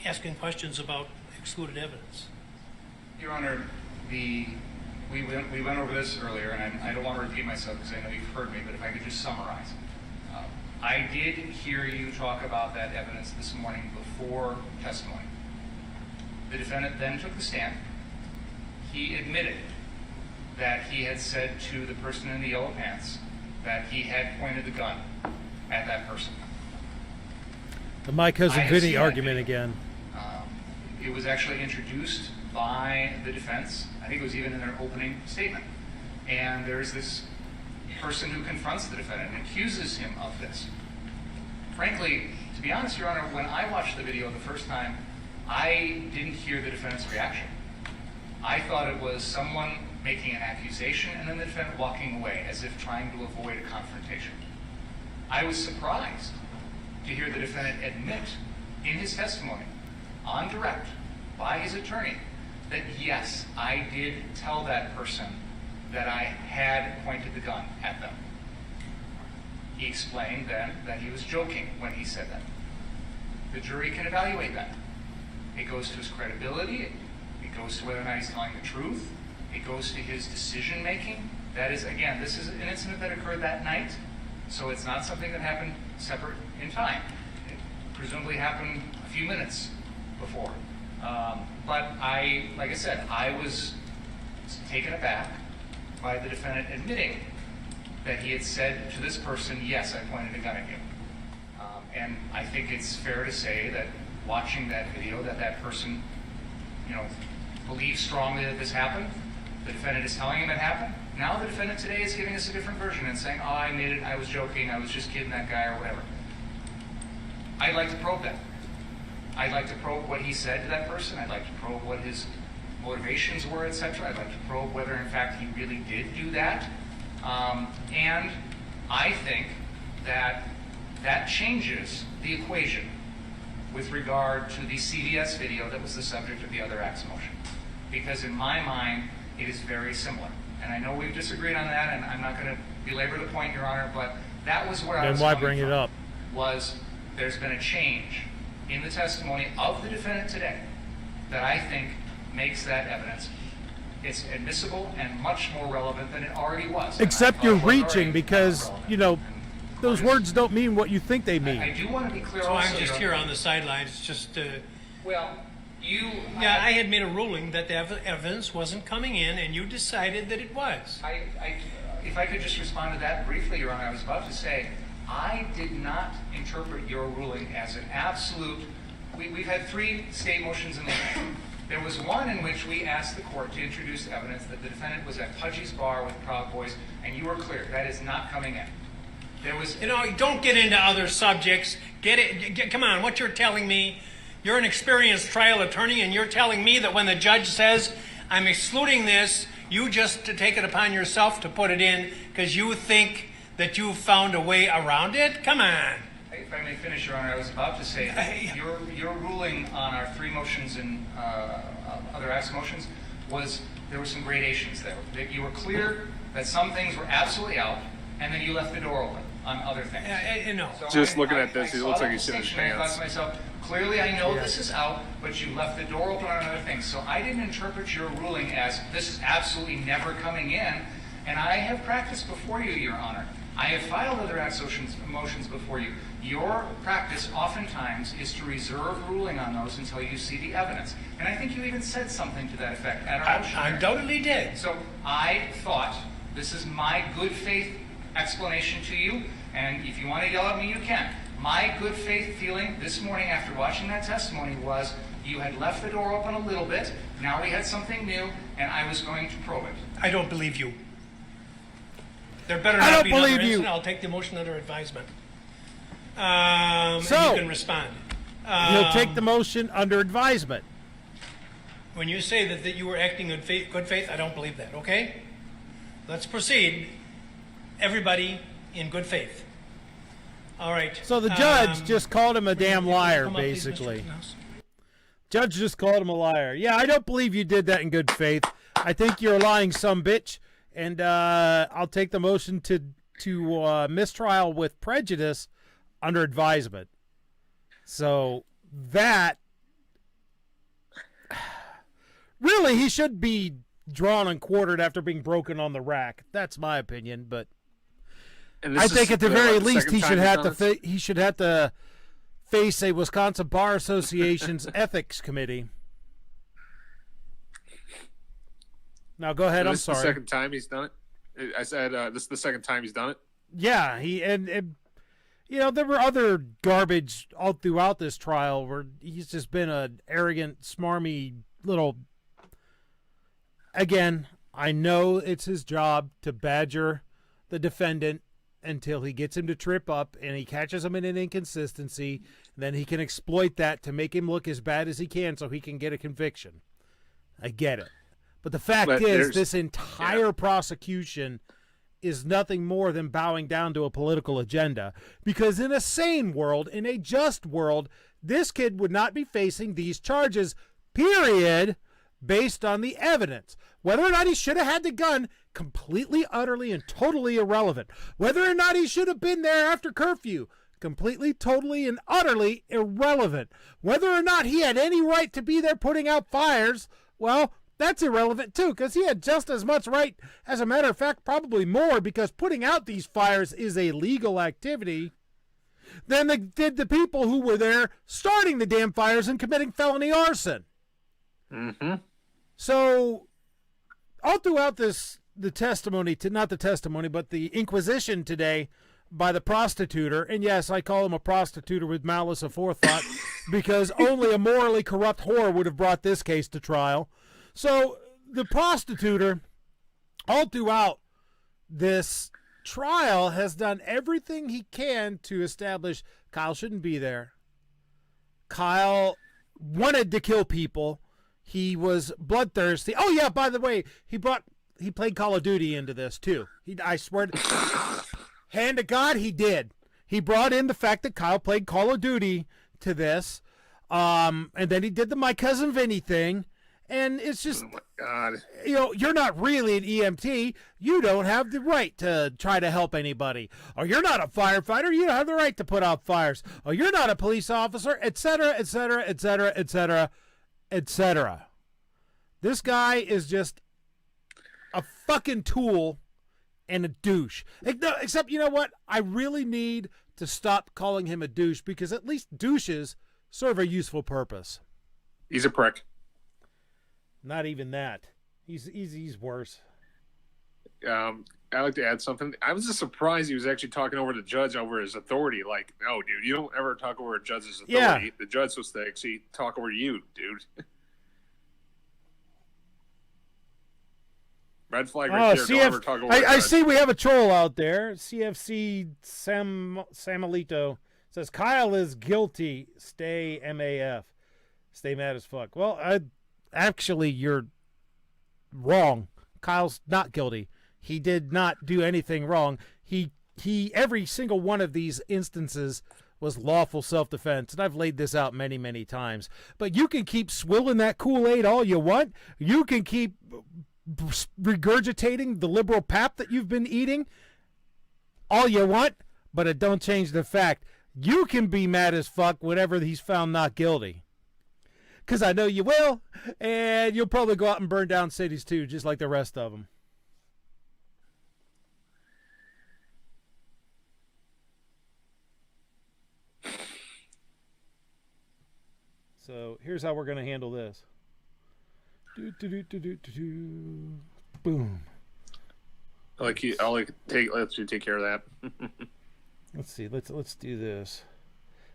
asking questions about excluded evidence? Your Honor, we went over this earlier, and I don't want to repeat myself because I know you've heard me, but if I could just summarize. I did hear you talk about that evidence this morning before testimony. The defendant then took the stand. He admitted that he had said to the person in the yellow pants that he had pointed the gun at that person. The Mike cousin I have Vinny seen that argument video. again. It was actually introduced by the defense. I think it was even in their opening statement. And there's this person who confronts the defendant and accuses him of this. Frankly, to be honest, Your Honor, when I watched the video the first time, I didn't hear the defendant's reaction. I thought it was someone making an accusation and then the defendant walking away as if trying to avoid a confrontation. I was surprised to hear the defendant admit in his testimony, on direct, by his attorney, that yes, I did tell that person that I had pointed the gun at them. He explained then that he was joking when he said that. The jury can evaluate that. It goes to his credibility. It goes to whether or not he's telling the truth. It goes to his decision making. That is, again, this is an incident that occurred that night, so it's not something that happened separate in time. It presumably happened a few minutes before. But like I said, I was taken aback by the defendant admitting that he had said to this person, yes, I pointed a gun at you. And I think it's fair to say that watching that video, that person, believes strongly that this happened. The defendant is telling him it happened. Now the defendant today is giving us a different version and saying, oh, I made it, I was joking, I was just kidding that guy or whatever. I'd like to probe that. I'd like to probe what he said to that person. I'd like to probe what his motivations were, etc. I'd like to probe whether, in fact, he really did do that. And I think that changes the equation with regard to the CBS video that was the subject of the other act's motion. Because in my mind, it is very similar. And I know we've disagreed on that, and I'm not going to belabor the point, Your Honor, but that was where I was Then why bring it up? Was there's been a change in the testimony of the defendant today that I think makes that evidence, it's admissible and much more relevant than it already was. Except you're reaching because, those words don't mean what you think they mean. I do want to be clear So also. I'm just here on the sidelines, just Well, yeah, I had made a ruling that the evidence wasn't coming in, and you decided that it was. If I could just respond to that briefly, Your Honor, I was about to say, I did not interpret your ruling as an absolute. We've had 3 state motions in the line. There was one in which we asked the court to introduce evidence that the defendant was at Pudgy's bar with Proud Boys, and you were clear that is not coming in. There was. Don't get into other subjects. Come on, what you're telling me. You're an experienced trial attorney, and you're telling me that when the judge says, I'm excluding this, you just to take it upon yourself to put it in because you think that you've found a way around it? Come on. If I may finish, Your Honor, I was about to say that your ruling on our 3 motions and other acts motions was there were some gradations there. That you were clear that some things were absolutely out, and then you left the door open on other things. No. So Just looking at this, it looks like he's shitting his I thought pants. to myself, clearly I know this is out, but you left the door open on other things. So I didn't interpret your ruling as this is absolutely never coming in, and I have practiced before you, Your Honor. I have filed other acts motions before you. Your practice oftentimes is to reserve ruling on those until you see the evidence. And I think you even said something to that effect at our motion. I undoubtedly did. So I thought, this is my good faith explanation to you, and if you want to yell at me, you can. My good faith feeling this morning after watching that testimony was you had left the door open a little bit, now we had something new, and I was going to probe it. I don't believe you. There better I not don't be another believe you. incident. I'll take the motion under advisement. So- and you can respond. He'll take the motion under advisement. When you say that you were acting in good faith, I don't believe that, okay? Let's proceed. Everybody in good faith. All right. So the judge just called him a will you damn liar, come up, please, Mr. basically. Rittenhouse? Judge just called him a liar. Yeah, I don't believe you did that in good faith. I think you're a lying sumbitch, and I'll take the motion to mistrial with prejudice under advisement. So that really, he should be drawn and quartered after being broken on the rack. That's my opinion, but And I this think is at the the, very what, least second he time should he's have done to this? he should have to face a Wisconsin Bar Association's ethics committee. Now go ahead. So I'm this is the sorry. second time he's done it. I said this is the second time he's done it. Yeah, and you know, there were other garbage all throughout this trial where he's just been an arrogant, smarmy little. Again, I know it's his job to badger the defendant until he gets him to trip up and he catches him in an inconsistency. Then he can exploit that to make him look as bad as he can so he can get a conviction. I get it. But the fact But is, there's- this entire prosecution is nothing more than bowing down to a political agenda. Because in a sane world, in a just world, this kid would not be facing these charges, period, based on the evidence. Whether or not he should have had the gun, completely, utterly, and totally irrelevant. Whether or not he should have been there after curfew, completely, totally, and utterly irrelevant. Whether or not he had any right to be there putting out fires, well, that's irrelevant too, because he had just as much right, as a matter of fact, probably more, because putting out these fires is a legal activity, than did the people who were there starting the damn fires and committing felony arson. Mm-hmm. So, all throughout the testimony, not the testimony, but the inquisition today by the prosecutor, and yes, I call him a prosecutor with malice aforethought, because only a morally corrupt whore would have brought this case to trial. So, the prosecutor, all throughout this trial, has done everything he can to establish Kyle shouldn't be there. Kyle wanted to kill people. He was bloodthirsty. Oh yeah, by the way, he played Call of Duty into this too. I swear hand to God, he did. He brought in the fact that Kyle played Call of Duty to this. And then he did the My Cousin Vinny thing. And it's just, Oh my God. you know, you're not really an EMT. You don't have the right to try to help anybody. Or you're not a firefighter. You don't have the right to put out fires. Or you're not a police officer, etc., etc., etc., etc., etc. This guy is just a fucking tool and a douche. Except, you know what? I really need to stop calling him a douche, because at least douches serve a useful purpose. He's a prick. Not even that. He's worse. I'd like to add something. I was just surprised he was actually talking over the judge over his authority. Like, no, dude, you don't ever talk over a judge's authority. Yeah. The judge supposed to actually talk over you, dude. Red flag right there. Don't ever talk over a I judge. see we have a troll out there. CFC Samuelito says Kyle is guilty. Stay MAF. Stay mad as fuck. Well, actually, you're wrong. Kyle's not guilty. He did not do anything wrong. He every single one of these instances was lawful self-defense, and I've laid this out many, many times. But you can keep swilling that Kool-Aid all you want. You can keep regurgitating the liberal pap that you've been eating all you want, but it don't change the fact you can be mad as fuck whenever he's found not guilty. Because I know you will, and you'll probably go out and burn down cities too, just like the rest of them. So here's how we're going to handle this. Boom. Let you take care of that. Let's see. Let's do this.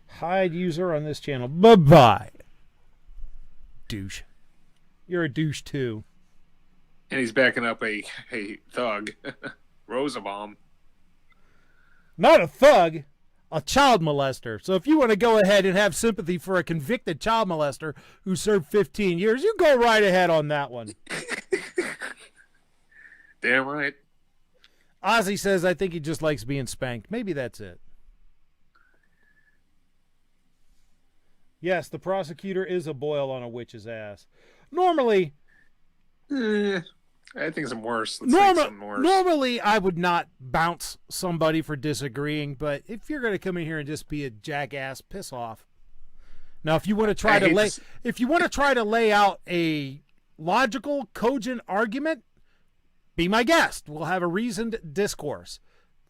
Hide user on this channel. Bye-bye. Douche. You're a douche too. And he's backing up a thug. Rosenbaum. Not a thug. A child molester. So if you want to go ahead and have sympathy for a convicted child molester who served 15 years, you go right ahead on that one. Damn right. Ozzy says, I think he just likes being spanked. Maybe that's it. Yes, the prosecutor is a boil on a witch's ass. Normally, I think some worse. Something worse. Normally, I would not bounce somebody for disagreeing, but if you're going to come in here and just be a jackass, piss off. Now, if you want to try to lay out a logical, cogent argument, be my guest. We'll have a reasoned discourse.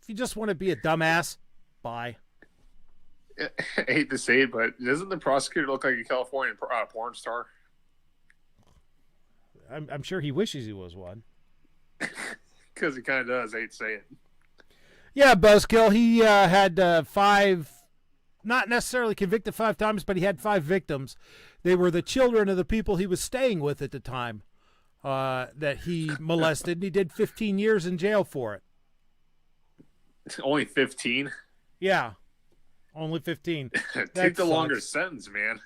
If you just want to be a dumbass, bye. I hate to say it, but doesn't the prosecutor look like a California porn star? I'm sure he wishes he was one. Because he kind of does. I hate to say it. Yeah, Buzzkill. He had 5, not necessarily convicted 5 times, but he had 5 victims. They were the children of the people he was staying with at the time that he molested, and he did 15 years in jail for it. Only 15? Yeah, only 15. Take the longer sentence, man.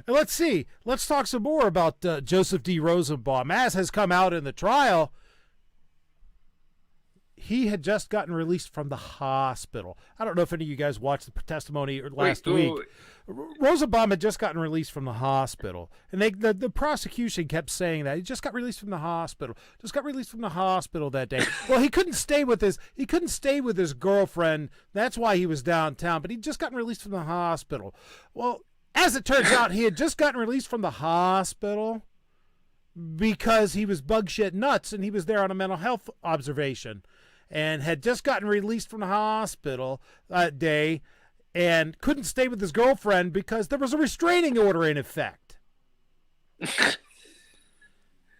And let's see. Let's talk some more about Joseph D. Rosenbaum. As has come out in the trial, he had just gotten released from the hospital. I don't know if any of you guys watched the testimony last week. Rosenbaum had just gotten released from the hospital. And the prosecution kept saying that. He just got released from the hospital. Just got released from the hospital that day. Well, he couldn't stay with his girlfriend. That's why he was downtown. But he'd just gotten released from the hospital. Well, as it turns out, he had just gotten released from the hospital because he was bug shit nuts and he was there on a mental health observation and had just gotten released from the hospital that day and couldn't stay with his girlfriend because there was a restraining order in effect.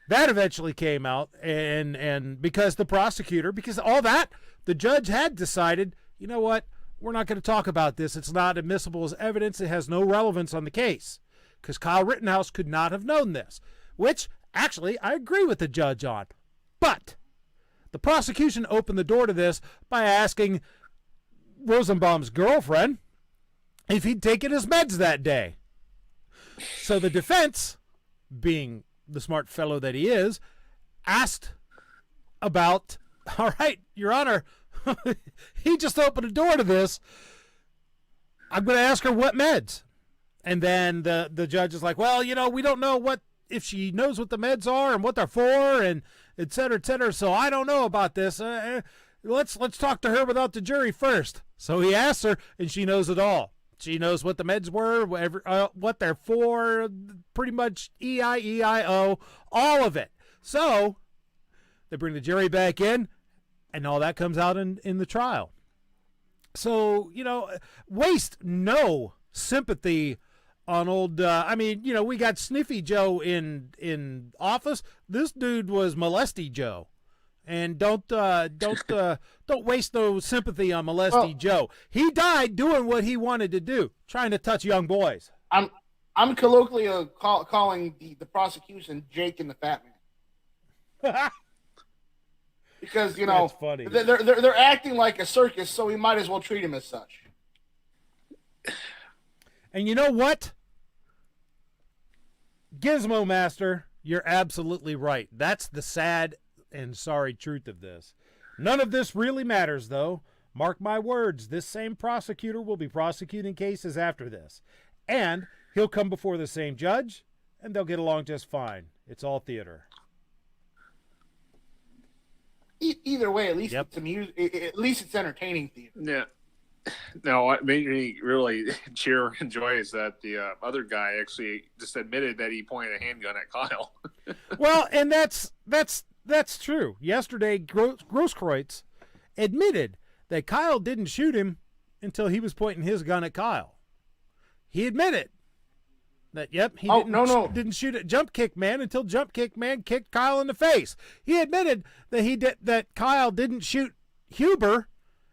That eventually came out, and because all that, the judge had decided, you know what? We're not going to talk about this. It's not admissible as evidence. It has no relevance on the case because Kyle Rittenhouse could not have known this, which actually I agree with the judge on. But the prosecution opened the door to this by asking Rosenbaum's girlfriend if he'd taken his meds that day. So the defense, being the smart fellow that he is, asked about, all right, Your Honor, he just opened a door to this. I'm going to ask her what meds. And then the judge is like, well, we don't know if she knows what the meds are and what they're for and et cetera, et cetera. So I don't know about this. Let's talk to her without the jury first. So he asks her, and she knows it all. She knows what the meds were, what they're for, pretty much EIEIO, all of it. So they bring the jury back in, and all that comes out in the trial. So, waste no sympathy on old, we got Sniffy Joe in office. This dude was Molesty Joe. And don't waste no sympathy on Molesty Joe. He died doing what he wanted to do, trying to touch young boys. I'm colloquially calling the prosecution Jake and the Fat Man. Because That's funny. They're acting like a circus, so we might as well treat him as such. And you know what, Gizmo Master, you're absolutely right. That's the sad and sorry truth of this. None of this really matters, though, Mark my words, this same prosecutor will be prosecuting cases after this. And he'll come before the same judge, and they'll get along just fine. It's all theater. Either way, at least Yep. it's at least it's entertaining theater. Yeah. No, what made me really cheer and enjoy is that the other guy actually just admitted that he pointed a handgun at Kyle. Well, and that's true. Yesterday, Kreitzer admitted that Kyle didn't shoot him until he was pointing his gun at Kyle. He admitted that, yep, he didn't shoot at Jump Kick Man until Jump Kick Man kicked Kyle in the face. He admitted that that Kyle didn't shoot Huber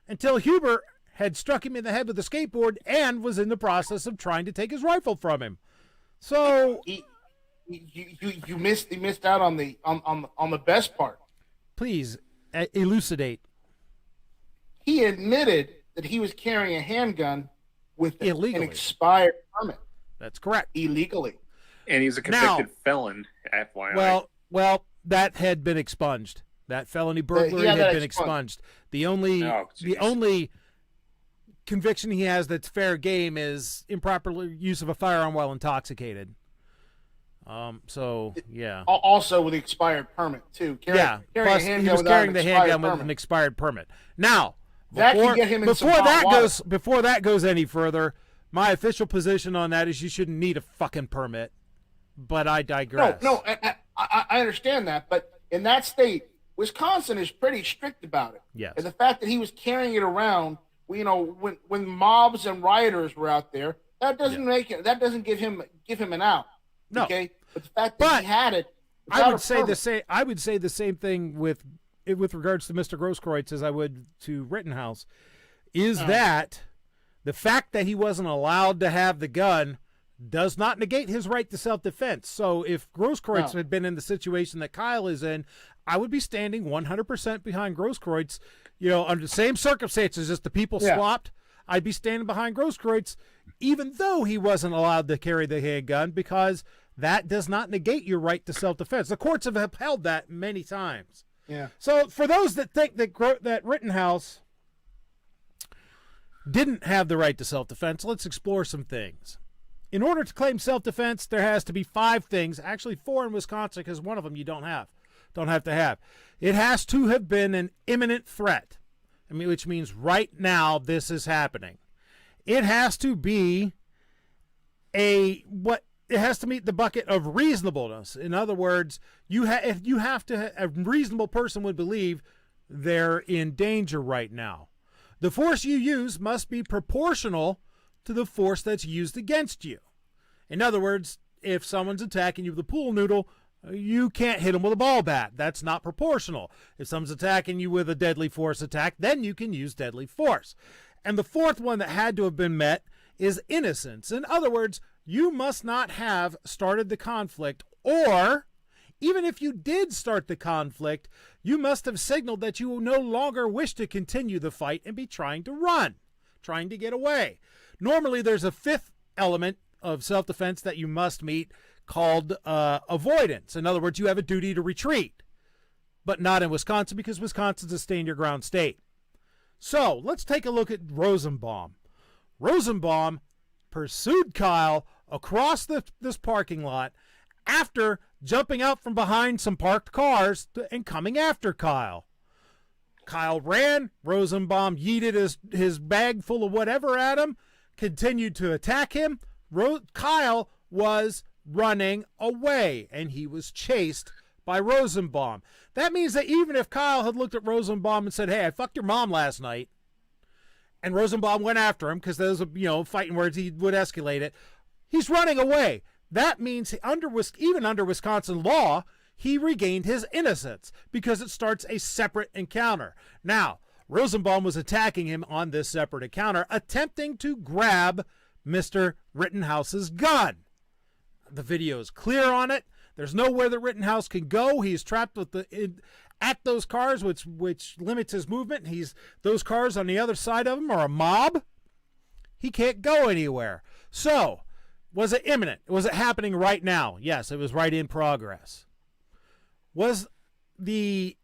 until Huber had struck him in the head with a skateboard and was in the process of trying to take his rifle from him. So you missed out on the best part. Please elucidate. He admitted that he was carrying a handgun with Illegally. an expired permit. That's correct. Illegally. And he's a convicted felon, FYI. Well, that had been expunged. That felony burglary had been expunged. The only conviction he has that's fair game is improper use of a firearm while intoxicated. So yeah. Also with the expired permit too. Plus he was carrying the handgun with an expired permit. Now, before that goes any further, my official position on that is you shouldn't need a fucking permit. But I digress. No, I understand that, but in that state, Wisconsin is pretty strict about it. Yes. And the fact that he was carrying it around, when mobs and rioters were out there, that doesn't give him an out. No. Okay. But the fact that he had it, I would say the same thing with regards to Mr. Grosskreutz as I would to Rittenhouse, is that the fact that he wasn't allowed to have the gun does not negate his right to self-defense. So if Grosskreutz had been in the situation that Kyle is in, I would be standing 100% behind Grosskreutz. Under the same circumstances as the people swapped, I'd be standing behind Grosskreutz, even though he wasn't allowed to carry the handgun, because that does not negate your right to self-defense. The courts have upheld that many times. Yeah. So for those that think that Rittenhouse didn't have the right to self-defense, let's explore some things. In order to claim self-defense, there has to be 5 things, actually 4 in Wisconsin, because one of them you don't have to have. It has to have been an imminent threat, which means right now this is happening. It has to be it has to meet the bucket of reasonableness. In other words, a reasonable person would believe they're in danger right now. The force you use must be proportional to the force that's used against you. In other words, if someone's attacking you with a pool noodle, you can't hit them with a ball bat. That's not proportional. If someone's attacking you with a deadly force attack, then you can use deadly force. And the 4th one that had to have been met is innocence. In other words, you must not have started the conflict, or even if you did start the conflict, you must have signaled that you no longer wish to continue the fight and be trying to run, trying to get away. Normally, there's a 5th element of self-defense that you must meet called avoidance. In other words, you have a duty to retreat, but not in Wisconsin, because Wisconsin's a stand-your-ground state. So let's take a look at Rosenbaum. Rosenbaum pursued Kyle across this parking lot after jumping out from behind some parked cars and coming after Kyle. Kyle ran. Rosenbaum yeeted his bag full of whatever at him, continued to attack him. Kyle was running away, and he was chased by Rosenbaum. That means that even if Kyle had looked at Rosenbaum and said, "Hey, I fucked your mom last night," and Rosenbaum went after him because those fighting words, he would escalate it. He's running away. That means even under Wisconsin law, he regained his innocence because it starts a separate encounter. Now, Rosenbaum was attacking him on this separate encounter, attempting to grab Mr. Rittenhouse's gun. The video is clear on it. There's nowhere that Rittenhouse can go. He's trapped at those cars, which limits his movement. Those cars on the other side of him are a mob. He can't go anywhere. So, was it imminent? Was it happening right now? Yes, it was right in progress. Was the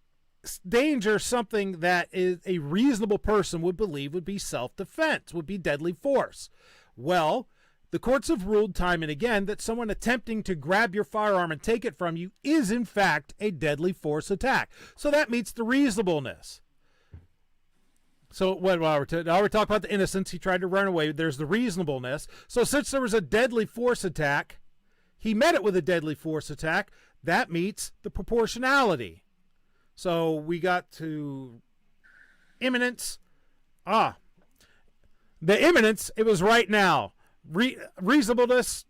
danger something that is a reasonable person would believe would be self-defense, would be deadly force. Well, the courts have ruled time and again that someone attempting to grab your firearm and take it from you is, in fact, a deadly force attack. So that meets the reasonableness. So while we're talking about the innocence, he tried to run away. There's the reasonableness. So since there was a deadly force attack, he met it with a deadly force attack. That meets the proportionality. So we got to imminence. The imminence, it was right now. Reasonableness,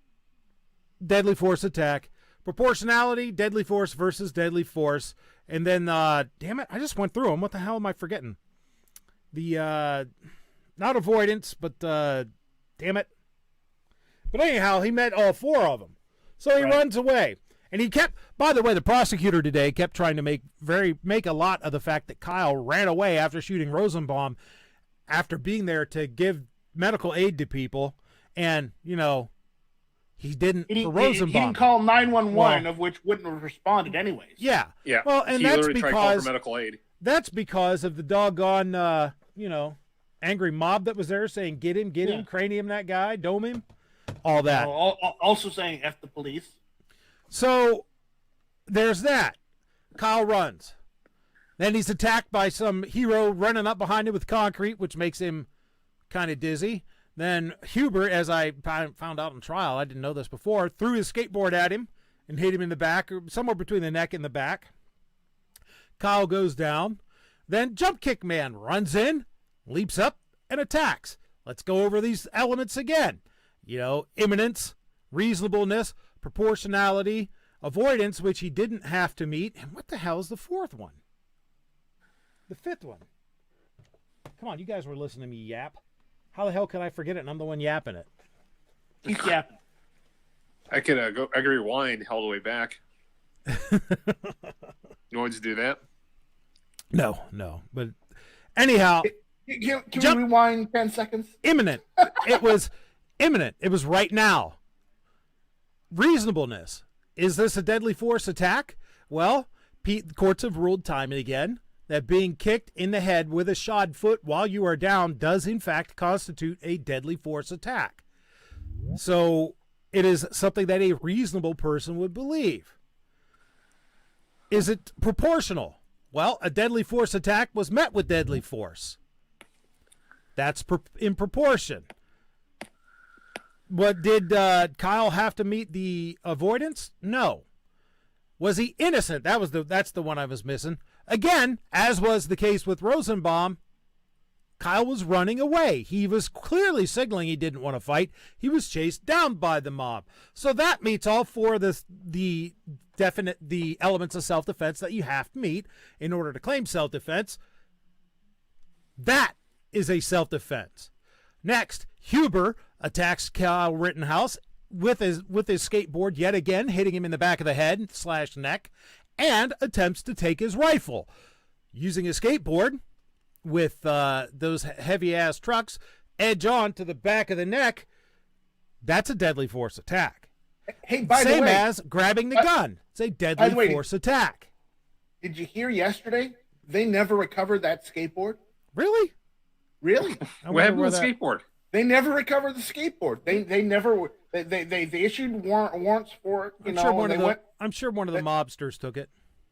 deadly force attack. Proportionality, deadly force versus deadly force. And then, damn it, I just went through them. What the hell am I forgetting? The, not avoidance, but, damn it. But anyhow, he met all four of them. So he runs away. And he kept, by the way, the prosecutor today kept trying to make a lot of the fact that Kyle ran away after shooting Rosenbaum after being there to give medical aid to people. And, you know, he didn't for Rosenbaum. He didn't call 911, of which wouldn't have responded anyways. Yeah. Yeah. Well, and he that's literally tried to call because for medical aid. That's because of the doggone, angry mob that was there saying, get him, cranium that guy, dome him, all that. Also saying F the police. So there's that. Kyle runs. Then he's attacked by some hero running up behind him with concrete, which makes him kind of dizzy. Then Huber, as I found out in trial, I didn't know this before, threw his skateboard at him and hit him in the back, or somewhere between the neck and the back. Kyle goes down. Then Jump Kick Man runs in, leaps up, and attacks. Let's go over these elements again. You know, imminence, reasonableness, proportionality, avoidance, which he didn't have to meet. And what the hell is the fourth one? The fifth one. Come on, you guys were listening to me yap. How the hell could I forget it and I'm the one yapping it? Keep yapping. I could rewind all the way back. You want to do that? No. But anyhow. Can we rewind 10 seconds? Imminent. It was imminent. It was right now. Reasonableness. Is this a deadly force attack? Well, the courts have ruled time and again that being kicked in the head with a shod foot while you are down does in fact constitute a deadly force attack. So it is something that a reasonable person would believe. Is it proportional? Well, a deadly force attack was met with deadly force. That's in proportion. But did Kyle have to meet the avoidance? No. Was he innocent? That's the one I was missing. Again, as was the case with Rosenbaum, Kyle was running away. He was clearly signaling he didn't want to fight. He was chased down by the mob. So that meets all four of the elements of self-defense that you have to meet in order to claim self-defense. That is a self-defense. Next, Huber attacks Kyle Rittenhouse with his skateboard yet again, hitting him in the back of the head / neck, and attempts to take his rifle. Using his skateboard with those heavy-ass trucks, edge on to the back of the neck, that's a deadly force attack. Hey, by the way, same as grabbing the gun. It's a deadly force attack. Did you hear yesterday? They never recovered that skateboard. Really? Really? What happened with the skateboard? They never recovered the skateboard. They issued warrants for it. I'm sure one of the mobsters took it.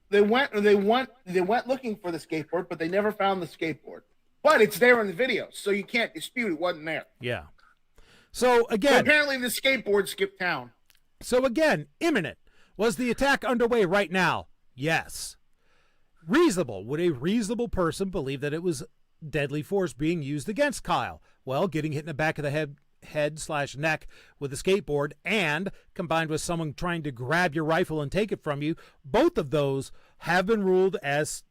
They went looking for the skateboard, but they never found the skateboard. But it's there in the video, so you can't dispute it wasn't there. Yeah. So again, but apparently the skateboard skipped town. So again, imminent. Was the attack underway right now? Yes. Reasonable. Would a reasonable person believe that it was deadly force being used against Kyle? Well, getting hit in the back of the head / neck with a skateboard and combined with someone trying to grab your rifle and take it from you, both of those have been ruled as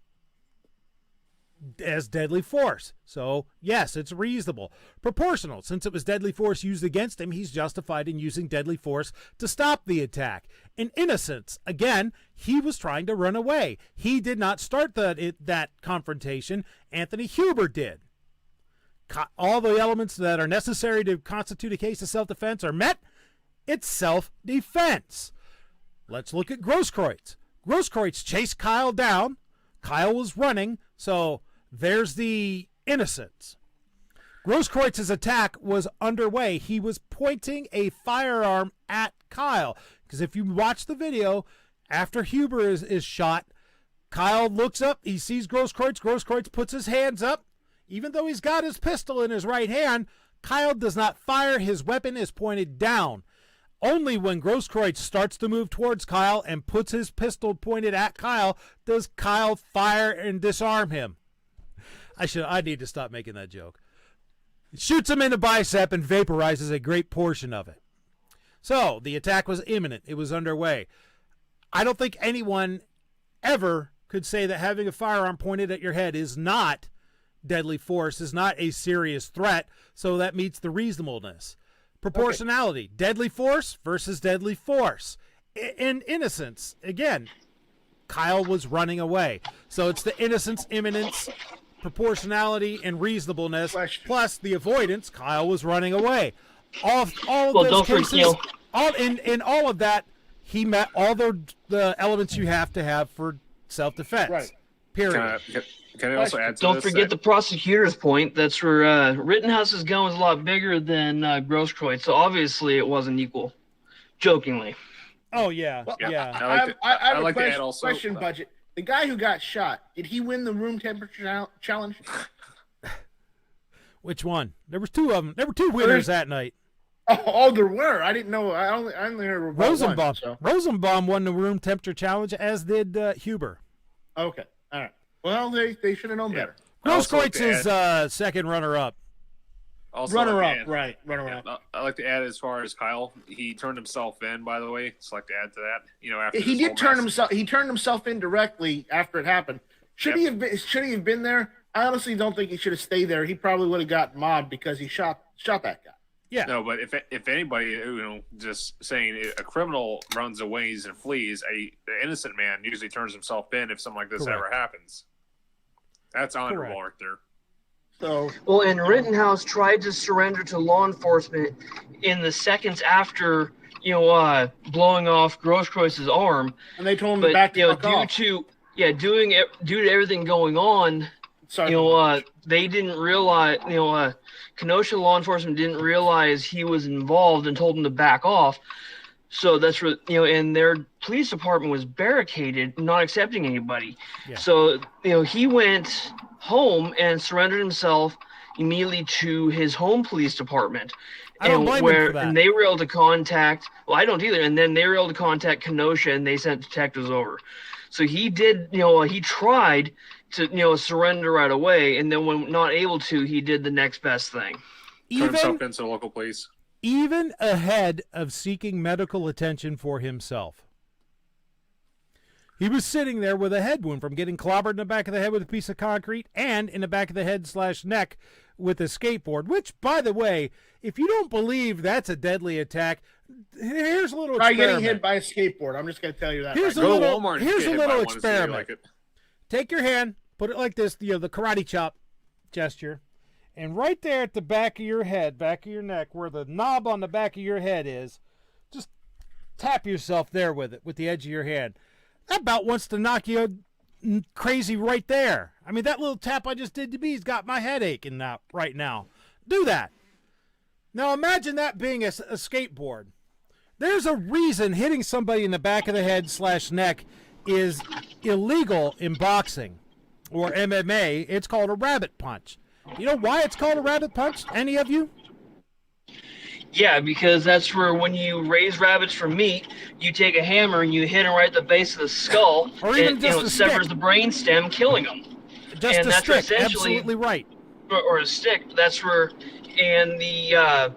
deadly force. So yes, it's reasonable. Proportional. Since it was deadly force used against him, he's justified in using deadly force to stop the attack. In innocence, again, he was trying to run away. He did not start that confrontation. Anthony Huber did. All the elements that are necessary to constitute a case of self-defense are met. It's self-defense. Let's look at Grosskreutz. Grosskreutz chased Kyle down, Kyle was running, so there's the innocence. Grosskreuz's attack was underway. He was pointing a firearm at Kyle. Because if you watch the video, after Huber is shot, Kyle looks up, he sees Grosskreutz. Grosskreutz puts his hands up. Even though he's got his pistol in his right hand, Kyle does not fire. His weapon is pointed down. Only when Grosskreutz starts to move towards Kyle and puts his pistol pointed at Kyle does Kyle fire and disarm him. I need to stop making that joke. Shoots him in the bicep and vaporizes a great portion of it. So the attack was imminent. It was underway. I don't think anyone ever could say that having a firearm pointed at your head is not deadly force, is not a serious threat, so that meets the reasonableness. Proportionality, okay. Deadly force versus deadly force. In innocence, again, Kyle was running away. So it's the innocence, imminence, proportionality, and reasonableness, plus the avoidance. Kyle was running away. All of those cases, in all of that, he met all the elements you have to have for self-defense. Right. Period. Can I also add to Don't this? forget the prosecutor's point. That's where Rittenhouse's gun was a lot bigger than Grosskreutz, so obviously it wasn't equal. Jokingly. Oh, yeah. Well, yeah. I have a question, Budget. The guy who got shot, did he win the room temperature challenge? Which one? There was two of them. There were two winners that night. Oh, there were. I didn't know. I only heard about Rosenbaum. one, so. Rosenbaum won the room temperature challenge, as did Huber. Okay. All right. Well, they should have known better. Grosskreutz is second runner-up. Runner-up, right. Runner-up. Yeah, I'd like to add, as far as Kyle, he turned himself in, by the way. Just like to add to that. You know, after he did turn himself. He turned himself in directly after it happened. Should he have been there? I honestly don't think he should have stayed there. He probably would have got mobbed because he shot that guy. Yeah. No, but if anybody, just saying a criminal runs away and flees, the innocent man usually turns himself in if something like this ever happens. That's honorable right there. So and Rittenhouse tried to surrender to law enforcement in the seconds after blowing off Grosskreuz's arm, and they told him to back the fuck off. Due to everything going on. They didn't realize, Kenosha law enforcement didn't realize he was involved and told him to back off. So that's where, and their police department was barricaded, not accepting anybody. Yeah. So, he went home and surrendered himself immediately to his home police department. I don't blame him for that. And they were able to contact, I don't either. And then they were able to contact Kenosha and they sent detectives over. So he did, he tried to, surrender right away. And then when not able to, he did the next best thing. Turn himself into the local police. Even ahead of seeking medical attention for himself. He was sitting there with a head wound from getting clobbered in the back of the head with a piece of concrete and in the back of the head / neck with a skateboard, which, by the way, if you don't believe that's a deadly attack, here's a little experiment. Try getting hit by a skateboard. I'm just going to tell you that. Here's a little experiment. Take your hand, put it like this, the karate chop gesture. And right there at the back of your head, back of your neck, where the knob on the back of your head is, just tap yourself there with it, with the edge of your hand. That about wants to knock you crazy right there. I mean, that little tap I just did to me's got my head aching right now. Do that. Now imagine that being a skateboard. There's a reason hitting somebody in the back of the head / neck is illegal in boxing or MMA. It's called a rabbit punch. You know why it's called a rabbit punch? Any of you? Yeah, because that's where when you raise rabbits for meat, you take a hammer and you hit them right at the base of the skull, or even and just it severs the brain stem, killing them. Just a stick, absolutely right. Or a stick. That's where, and a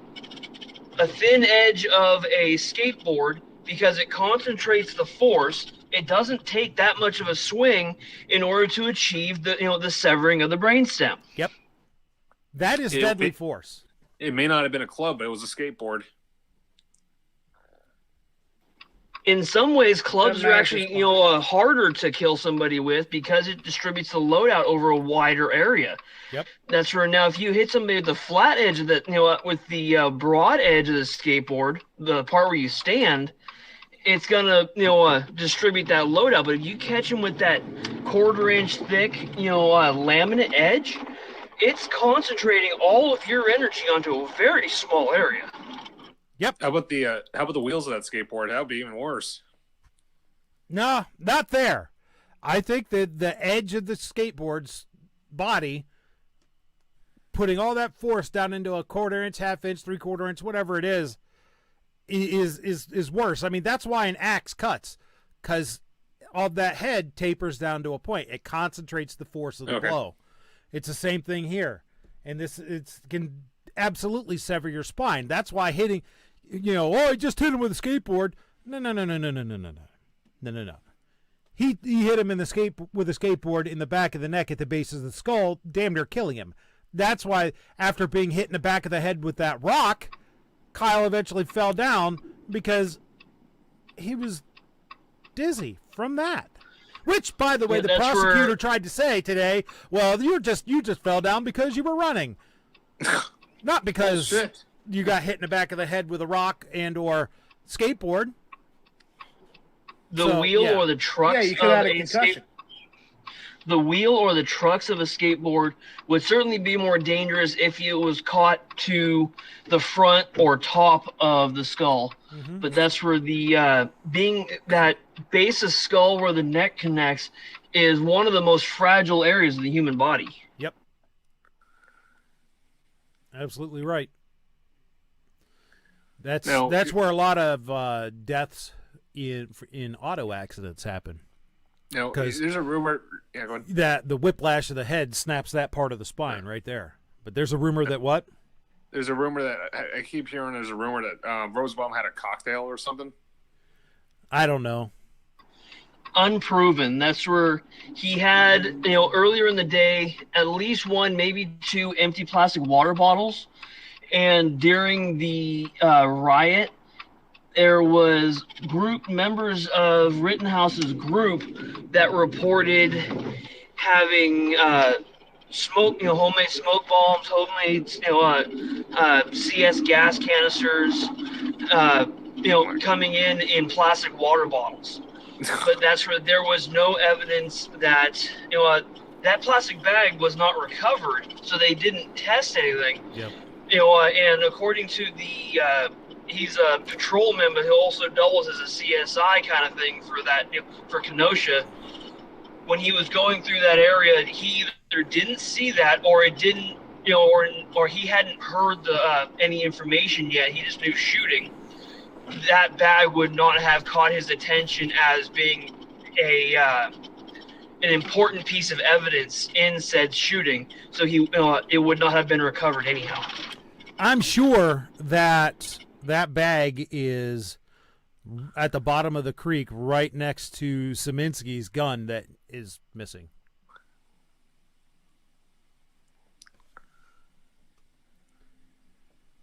thin edge of a skateboard, because it concentrates the force. It doesn't take that much of a swing in order to achieve the severing of the brainstem. Yep. That is deadly force. It may not have been a club, but it was a skateboard. In some ways, clubs are actually, harder to kill somebody with because it distributes the loadout over a wider area. Yep. That's where now if you hit somebody with the flat edge of the, with the broad edge of the skateboard, the part where you stand, it's gonna, distribute that loadout. But if you catch them with that quarter-inch thick, laminate edge, it's concentrating all of your energy onto a very small area. Yep. How about the wheels of that skateboard? That would be even worse. No, not there. I think that the edge of the skateboard's body, putting all that force down into a quarter-inch, half-inch, three-quarter-inch, whatever it is worse. I mean, that's why an axe cuts, because all that head tapers down to a point. It concentrates the force of the blow. It's the same thing here, and it can absolutely sever your spine. That's why hitting, I just hit him with a skateboard. No. He hit him with a skateboard in the back of the neck at the base of the skull, damn near killing him. That's why after being hit in the back of the head with that rock, Kyle eventually fell down because he was dizzy from that. Which, by the way, the prosecutor tried to say today, well, you just fell down because you were running. Not because you got hit in the back of the head with a rock and or skateboard. The wheel or the trucks you could have a concussion. The wheel or the trucks of a skateboard would certainly be more dangerous if it was caught to the front or top of the skull. Mm-hmm. But that's where the being that base of skull where the neck connects is one of the most fragile areas of the human body. Yep. Absolutely right. That's where a lot of deaths in auto accidents happen. No, there's a rumor that the whiplash of the head snaps that part of the spine right there. But there's a rumor that what? There's a rumor that I keep hearing. There's a rumor that Rosenbaum had a cocktail or something. I don't know. Unproven. That's where he had, earlier in the day, at least one, maybe two empty plastic water bottles. And during the riot, there was members of Rittenhouse's group that reported having homemade smoke bombs, homemade, CS gas canisters, coming in plastic water bottles. But that's where there was no evidence that, that plastic bag was not recovered, so they didn't test anything. Yep. And according to the, he's a patrolman, but he also doubles as a CSI kind of thing for that, for Kenosha. When he was going through that area, he either didn't see that, or it didn't, or he hadn't heard any information yet. He just knew shooting. That bag would not have caught his attention as being an important piece of evidence in said shooting. So it would not have been recovered anyhow. I'm sure that bag is at the bottom of the creek right next to Szymanski's gun that is missing.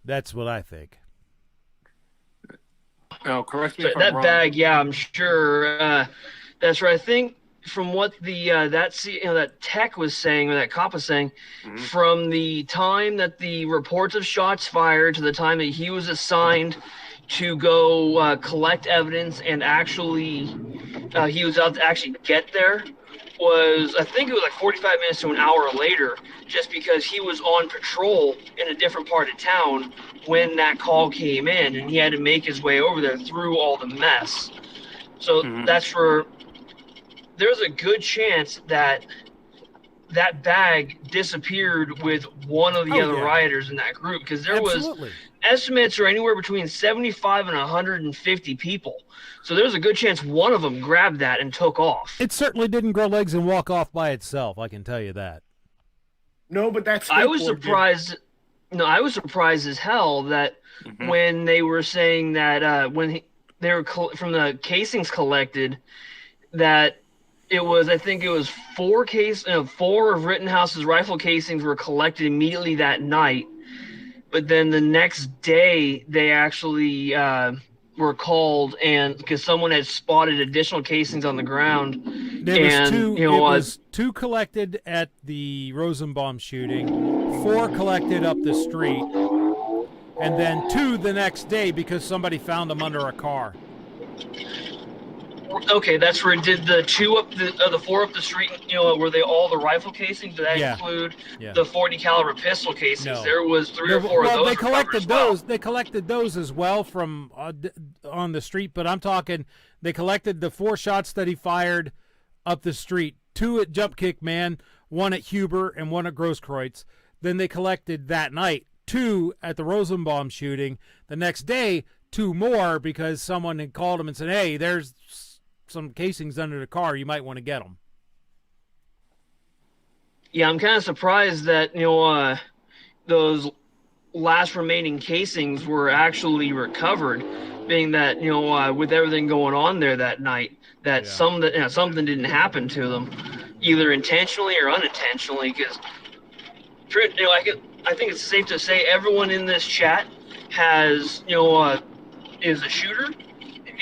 That's what I think. No, correct me if I'm wrong. That bag, yeah, I'm sure. That's right. I think from what the that tech was saying, or that cop was saying, from the time that the reports of shots fired to the time that he was assigned to go collect evidence and actually he was out to actually get there, I think it was like 45 minutes to an hour later, just because he was on patrol in a different part of town when that call came in, and he had to make his way over there through all the mess. So that's where there's a good chance that that bag disappeared with one of the other rioters in that group, because there was estimates are anywhere between 75 and 150 people. So there's a good chance one of them grabbed that and took off. It certainly didn't grow legs and walk off by itself, I can tell you that. No, but that's I was surprised. No, I was surprised as hell that when they were saying that they were from the casings collected, that it was, I think it was 4 of Rittenhouse's rifle casings were collected immediately that night. But then the next day, they actually were called, and because someone had spotted additional casings on the ground. It was 2 collected at the Rosenbaum shooting, 4 collected up the street, and then 2 the next day because somebody found them under a car. Okay, that's where it did the four up the street. Were they all the rifle casings? Did that include the 40 caliber pistol casings? No. There was 3 or 4 of those. They collected those. They collected those as well from on the street. But I'm talking, they collected the 4 shots that he fired up the street. 2 at Jump Kick Man, 1 at Huber, and 1 at Grosskreutz. Then they collected that night 2 at the Rosenbaum shooting. The next day, 2 more because someone had called him and said, "Hey, there's some casings under the car. You might want to get them." Yeah, I'm kind of surprised that those last remaining casings were actually recovered, being that with everything going on there that night, that something didn't happen to them, either intentionally or unintentionally. Because I think it's safe to say everyone in this chat has is a shooter,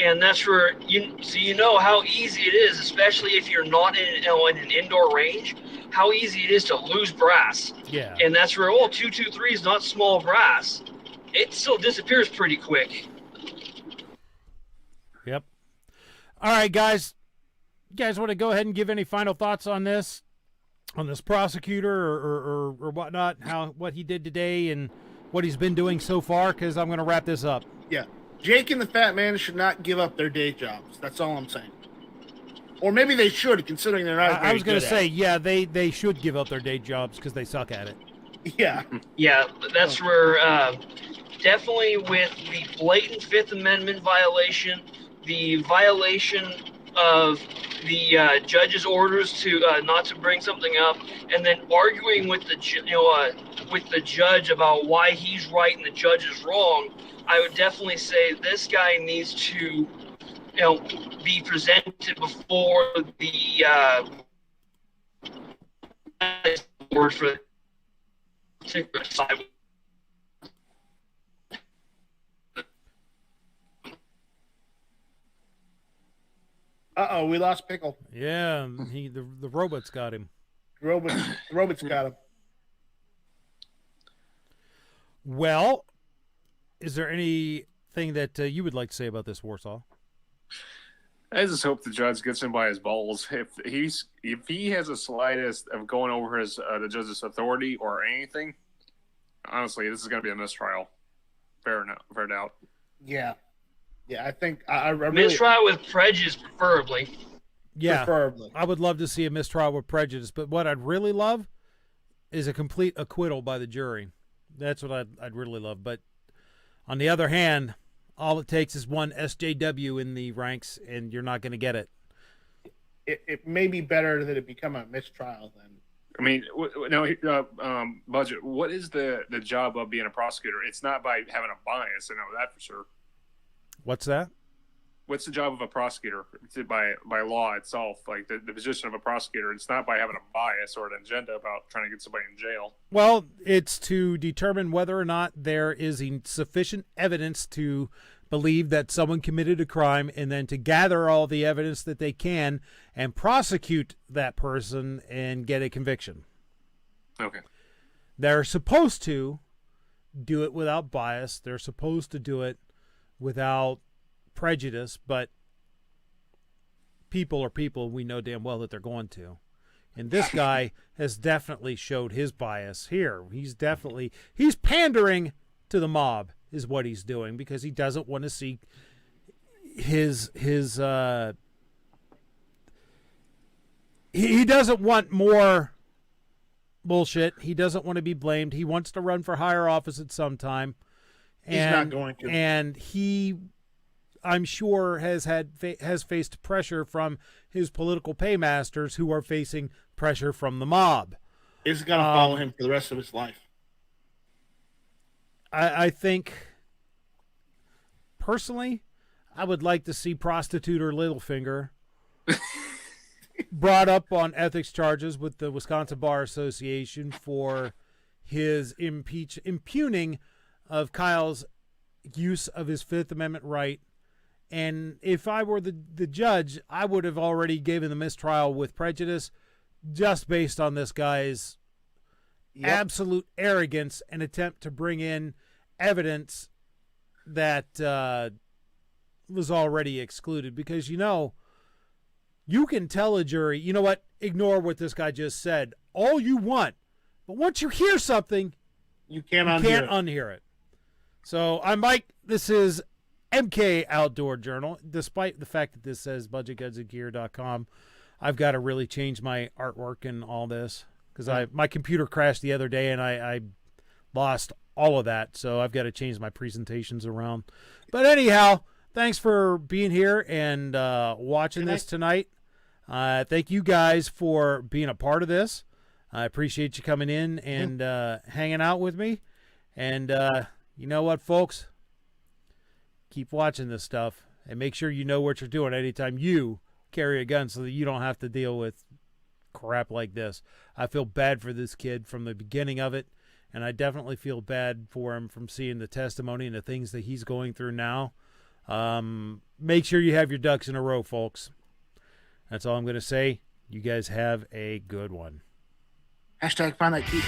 and that's where you know how easy it is, especially if you're not in an indoor range, how easy it is to lose brass. Yeah. And that's where 223 is not small brass. It still disappears pretty quick. Yep. All right, guys. You guys want to go ahead and give any final thoughts on this prosecutor or whatnot, what he did today and what he's been doing so far? Because I'm going to wrap this up. Yeah. Jake and the Fat Man should not give up their day jobs. That's all I'm saying. Or maybe they should, considering they're not. I was going to say, yeah, they should give up their day jobs because they suck at it. Yeah. Yeah, that's where definitely with the blatant Fifth Amendment violation, the violation of the judge's orders to not to bring something up, and then arguing with the judge about why he's right and the judge is wrong. I would definitely say this guy needs to, be presented before the board for the particular side. Uh-oh, we lost Pickle. Yeah, the robots got him. Robots got him. Well, is there anything that you would like to say about this, Warsaw? I just hope the judge gets him by his balls. If he has the slightest of going over the judge's authority or anything, honestly, this is going to be a mistrial. Fair doubt. Yeah. Yeah, I think I really... Mistrial with prejudice, preferably. Yeah, preferably. I would love to see a mistrial with prejudice, but what I'd really love is a complete acquittal by the jury. That's what I'd really love. But on the other hand, all it takes is one SJW in the ranks, and you're not going to get it. It may be better that it become a mistrial than... I mean, Budget, what is the job of being a prosecutor? It's not by having a bias, I know that for sure. What's that? What's the job of a prosecutor by law itself? Like the position of a prosecutor, it's not by having a bias or an agenda about trying to get somebody in jail. Well, it's to determine whether or not there is sufficient evidence to believe that someone committed a crime, and then to gather all the evidence that they can and prosecute that person and get a conviction. Okay. They're supposed to do it without bias. They're supposed to do it without prejudice, but people are people. We know damn well that they're going to. And this guy has definitely showed his bias here. He's pandering to the mob is what he's doing, because he doesn't want to see his he doesn't want more bullshit. He doesn't want to be blamed. He wants to run for higher office at some time. He's not going to. And he, I'm sure, has faced pressure from his political paymasters, who are facing pressure from the mob. It's going to follow him for the rest of his life. I think, personally, I would like to see Prosecutor Littlefinger brought up on ethics charges with the Wisconsin Bar Association for his impugning of Kyle's use of his Fifth Amendment right. And if I were the judge, I would have already given the mistrial with prejudice, just based on this guy's absolute arrogance and attempt to bring in evidence that was already excluded. Because, You can tell a jury, you know what, ignore what this guy just said all you want. But once you hear something, you can't unhear it. So I'm Mike. This is MK Outdoor Journal. Despite the fact that this says budgetgunsandgear.com, I've got to really change my artwork and all this because my computer crashed the other day and I lost all of that. So I've got to change my presentations around. But anyhow, thanks for being here and watching this tonight. Thank you guys for being a part of this. I appreciate you coming in and hanging out with me. And you know what, folks? Keep watching this stuff and make sure you know what you're doing anytime you carry a gun so that you don't have to deal with crap like this. I feel bad for this kid from the beginning of it, and I definitely feel bad for him from seeing the testimony and the things that he's going through now. Make sure you have your ducks in a row, folks. That's all I'm going to say. You guys have a good one. #find that key.